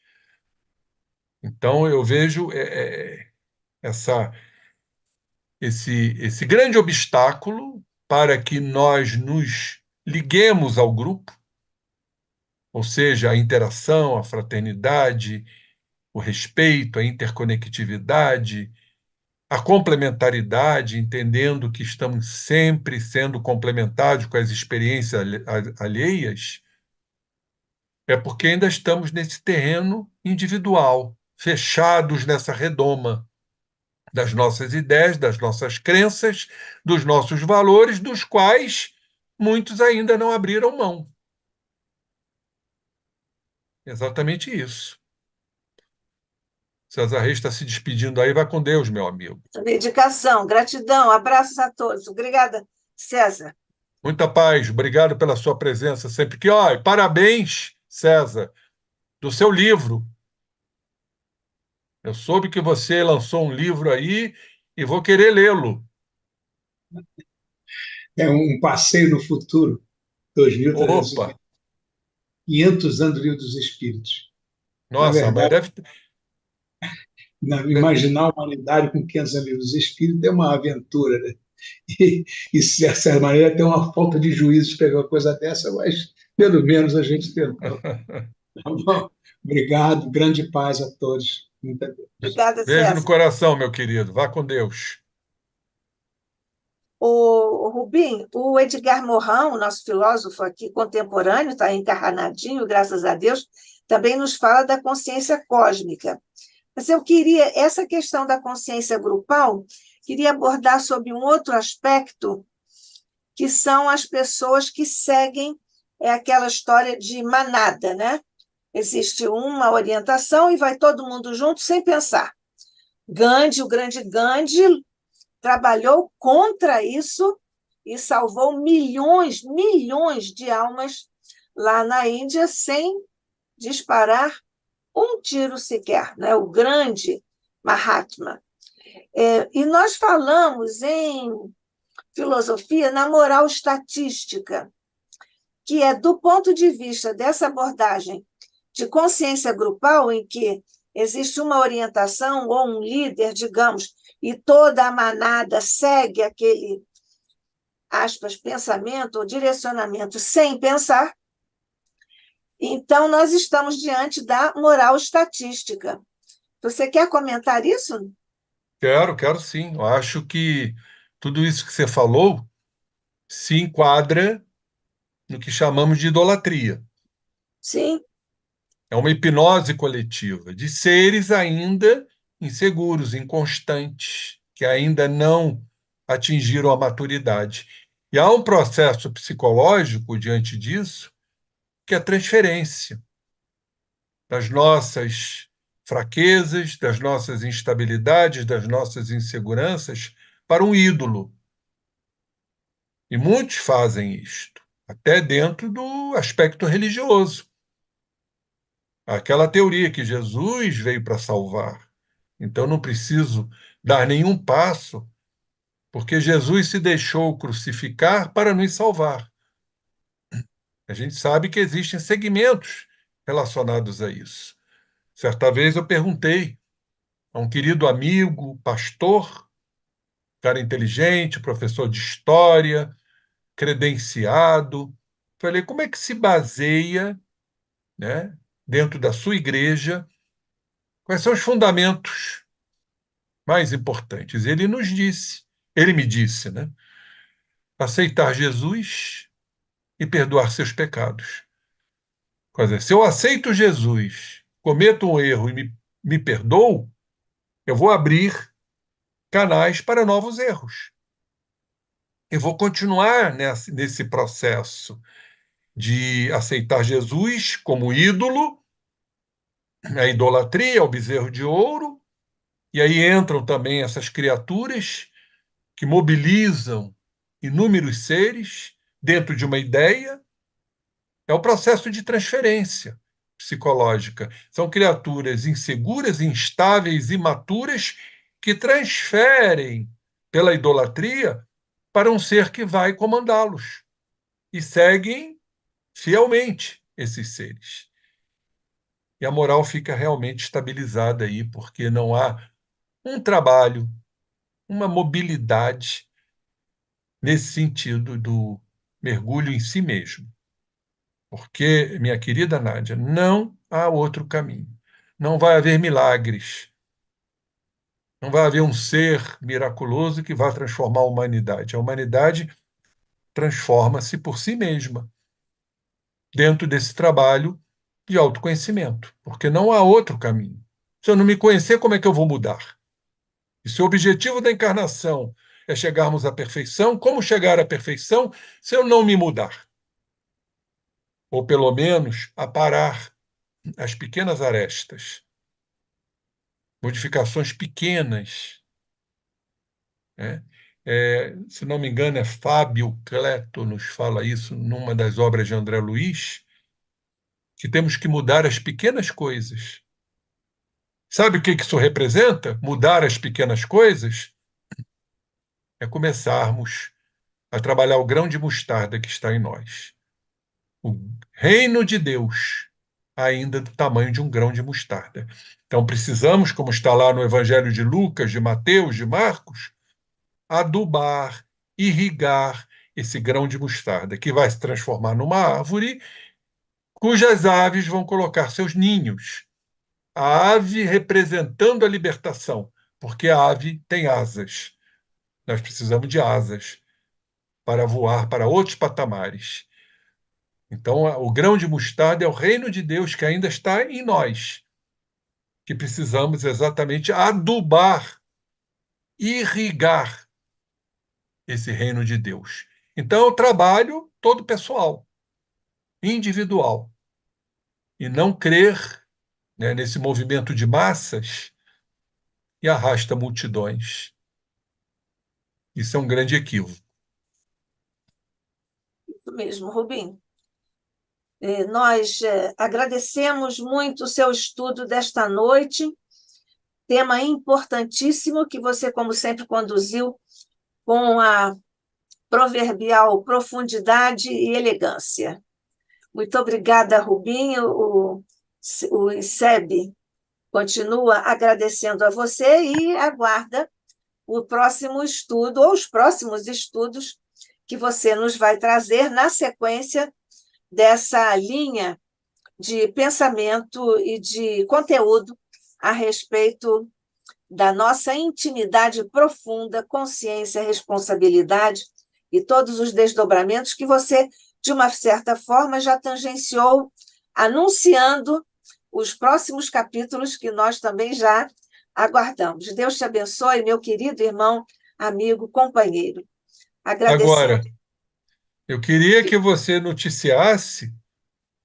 Então, eu vejo essa, esse grande obstáculo para que nós nos liguemos ao grupo, ou seja, a interação, a fraternidade, o respeito, a interconectividade, a complementaridade, entendendo que estamos sempre sendo complementados com as experiências alheias, é porque ainda estamos nesse terreno individual, fechados nessa redoma das nossas ideias, das nossas crenças, dos nossos valores, dos quais muitos ainda não abriram mão. Exatamente isso. César Reis está se despedindo aí, vai com Deus, meu amigo. Dedicação, gratidão, abraços a todos. Obrigada, César. Muita paz, obrigado pela sua presença sempre que, ó, parabéns, César, do seu livro. Eu soube que você lançou um livro aí e vou querer lê-lo. É um passeio no futuro, 2300, Opa, 500 anos do Livro dos Espíritos. Na nossa, mas verdade, deve. imaginar a humanidade com 500 anos do Livro dos Espíritos é uma aventura, né? E de certa maneira, tem uma falta de juízo de pegar uma coisa dessa, mas pelo menos a gente tentou. Tá bom? Obrigado, grande paz a todos. Muita Deus. Obrigada, Beijo no César. coração, meu querido. Vá com Deus. O Rubim, o Edgar Morin, nosso filósofo aqui contemporâneo, está encarnadinho, graças a Deus, também nos fala da consciência cósmica. Mas eu queria, essa questão da consciência grupal, queria abordar sobre um outro aspecto, que são as pessoas que seguem aquela história de manada, né? Existe uma orientação e vai todo mundo junto sem pensar. Gandhi, o grande Gandhi, trabalhou contra isso e salvou milhões de almas lá na Índia sem disparar um tiro sequer, né? O grande Mahatma. E nós falamos em filosofia na moral estatística, que é do ponto de vista dessa abordagem de consciência grupal, em que existe uma orientação ou um líder, digamos, e toda a manada segue aquele, aspas, pensamento ou direcionamento sem pensar. Então, nós estamos diante da moral estatística. Você quer comentar isso? Quero sim. Eu acho que tudo isso que você falou se enquadra no que chamamos de idolatria. Sim, É uma hipnose coletiva de seres ainda inseguros, inconstantes, que ainda não atingiram a maturidade. E há um processo psicológico diante disso, que é a transferência das nossas fraquezas, das nossas instabilidades, das nossas inseguranças para um ídolo. E muitos fazem isto, até dentro do aspecto religioso. Aquela teoria que Jesus veio para salvar. Então não preciso dar nenhum passo, porque Jesus se deixou crucificar para nos salvar. A gente sabe que existem segmentos relacionados a isso. Certa vez eu perguntei a um querido amigo, pastor, cara inteligente, professor de história, credenciado, falei, como é que se baseia, né, dentro da sua igreja, quais são os fundamentos mais importantes? Ele me disse, né, aceitar Jesus e perdoar seus pecados. Quer dizer, se eu aceito Jesus, cometo um erro e me perdoo, eu vou abrir canais para novos erros. Eu vou continuar nesse processo de aceitar Jesus como ídolo, a idolatria, o bezerro de ouro, e aí entram também essas criaturas que mobilizam inúmeros seres dentro de uma ideia. É o processo de transferência psicológica. São criaturas inseguras, instáveis, imaturas, que transferem pela idolatria para um ser que vai comandá-los e seguem fielmente esses seres. E a moral fica realmente estabilizada aí, porque não há um trabalho, uma mobilidade nesse sentido do mergulho em si mesmo. Porque, minha querida Nádia, não há outro caminho. Não vai haver milagres. Não vai haver um ser miraculoso que vá transformar a humanidade. A humanidade transforma-se por si mesma, dentro desse trabalho de autoconhecimento, porque não há outro caminho. Se eu não me conhecer, como é que eu vou mudar? E se o objetivo da encarnação é chegarmos à perfeição, como chegar à perfeição se eu não me mudar? Ou, pelo menos, aparar as pequenas arestas, modificações pequenas, né? Se não me engano, é Fábio Cleto nos fala isso numa das obras de André Luiz, que temos que mudar as pequenas coisas. Sabe o que isso representa? Mudar as pequenas coisas? É começarmos a trabalhar o grão de mostarda que está em nós. O reino de Deus, ainda do tamanho de um grão de mostarda. Então precisamos, como está lá no Evangelho de Lucas, de Mateus, de Marcos, adubar, irrigar esse grão de mostarda, que vai se transformar numa árvore cujas aves vão colocar seus ninhos. A ave representando a libertação, porque a ave tem asas. Nós precisamos de asas para voar para outros patamares. Então, o grão de mostarda é o reino de Deus que ainda está em nós, que precisamos exatamente adubar, irrigar esse reino de Deus. Então, é o trabalho todo pessoal, individual, e não crer, né, nesse movimento de massas e arrasta multidões. Isso é um grande equívoco. isso mesmo, Rubim. Nós agradecemos muito o seu estudo desta noite, tema importantíssimo que você, como sempre, conduziu com a proverbial profundidade e elegância. Muito obrigada, Rubinho. O ICEB continua agradecendo a você e aguarda o próximo estudo, ou os próximos estudos que você nos vai trazer na sequência dessa linha de pensamento e de conteúdo a respeito da nossa intimidade profunda, consciência, responsabilidade e todos os desdobramentos que você, de uma certa forma, já tangenciou, anunciando os próximos capítulos que nós também já aguardamos. Deus te abençoe, meu querido irmão, amigo, companheiro. Agora, Agradecendo. eu queria que você noticiasse,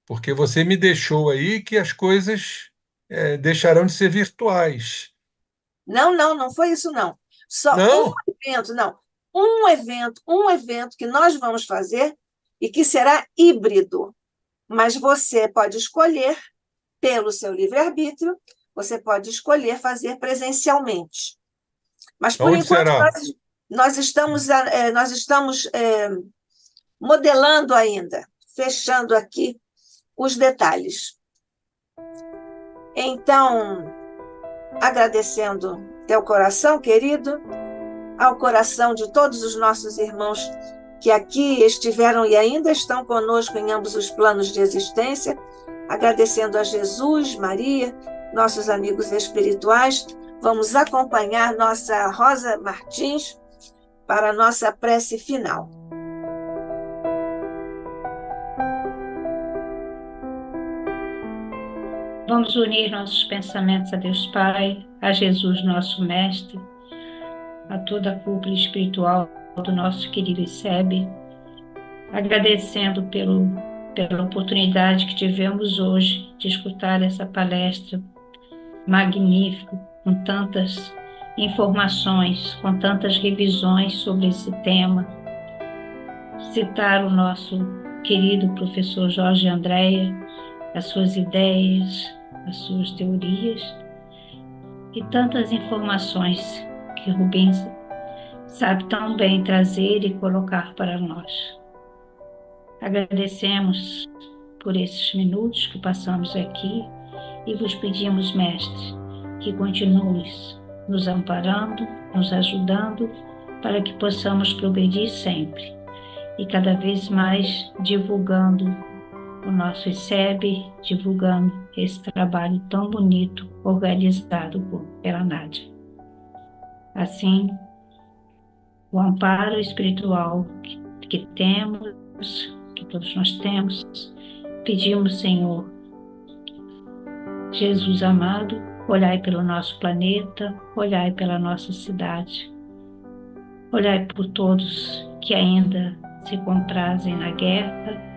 porque você me deixou aí que as coisas deixarão de ser virtuais. Não foi isso, não. Só um Não? evento, não. Um evento que nós vamos fazer e que será híbrido. Mas você pode escolher, pelo seu livre-arbítrio, você pode escolher fazer presencialmente. Mas, por Onde enquanto, será? nós estamos modelando ainda, fechando aqui os detalhes. Então, agradecendo teu coração, querido, ao coração de todos os nossos irmãos que aqui estiveram e ainda estão conosco em ambos os planos de existência, agradecendo a Jesus, Maria, nossos amigos espirituais, vamos acompanhar nossa Rosa Martins para a nossa prece final. Vamos unir nossos pensamentos a Deus Pai, a Jesus, nosso Mestre, a toda a cúpula espiritual do nosso querido ICEB, agradecendo pela oportunidade que tivemos hoje de escutar essa palestra magnífica, com tantas informações, com tantas revisões sobre esse tema. Citar o nosso querido professor Jorge Andréa, as suas ideias, as suas teorias e tantas informações que Rubens sabe tão bem trazer e colocar para nós. Agradecemos por esses minutos que passamos aqui e vos pedimos, Mestre, que continues nos amparando, nos ajudando, para que possamos progredir sempre e cada vez mais divulgando o nosso ICEB, divulgando esse trabalho tão bonito, organizado pela Nádia. Assim, o amparo espiritual que temos, que todos nós temos, pedimos, Senhor, Jesus amado, olhai pelo nosso planeta, olhai pela nossa cidade, olhai por todos que ainda se comprazem na guerra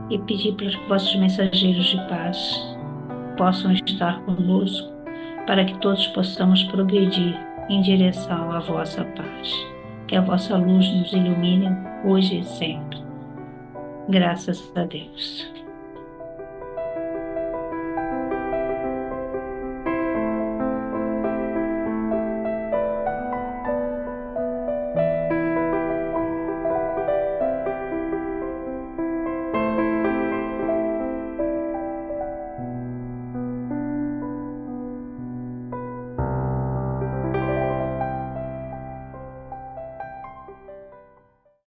e pedir para que vossos mensageiros de paz possam estar conosco para que todos possamos progredir em direção à vossa paz. Que a vossa luz nos ilumine hoje e sempre. Graças a Deus.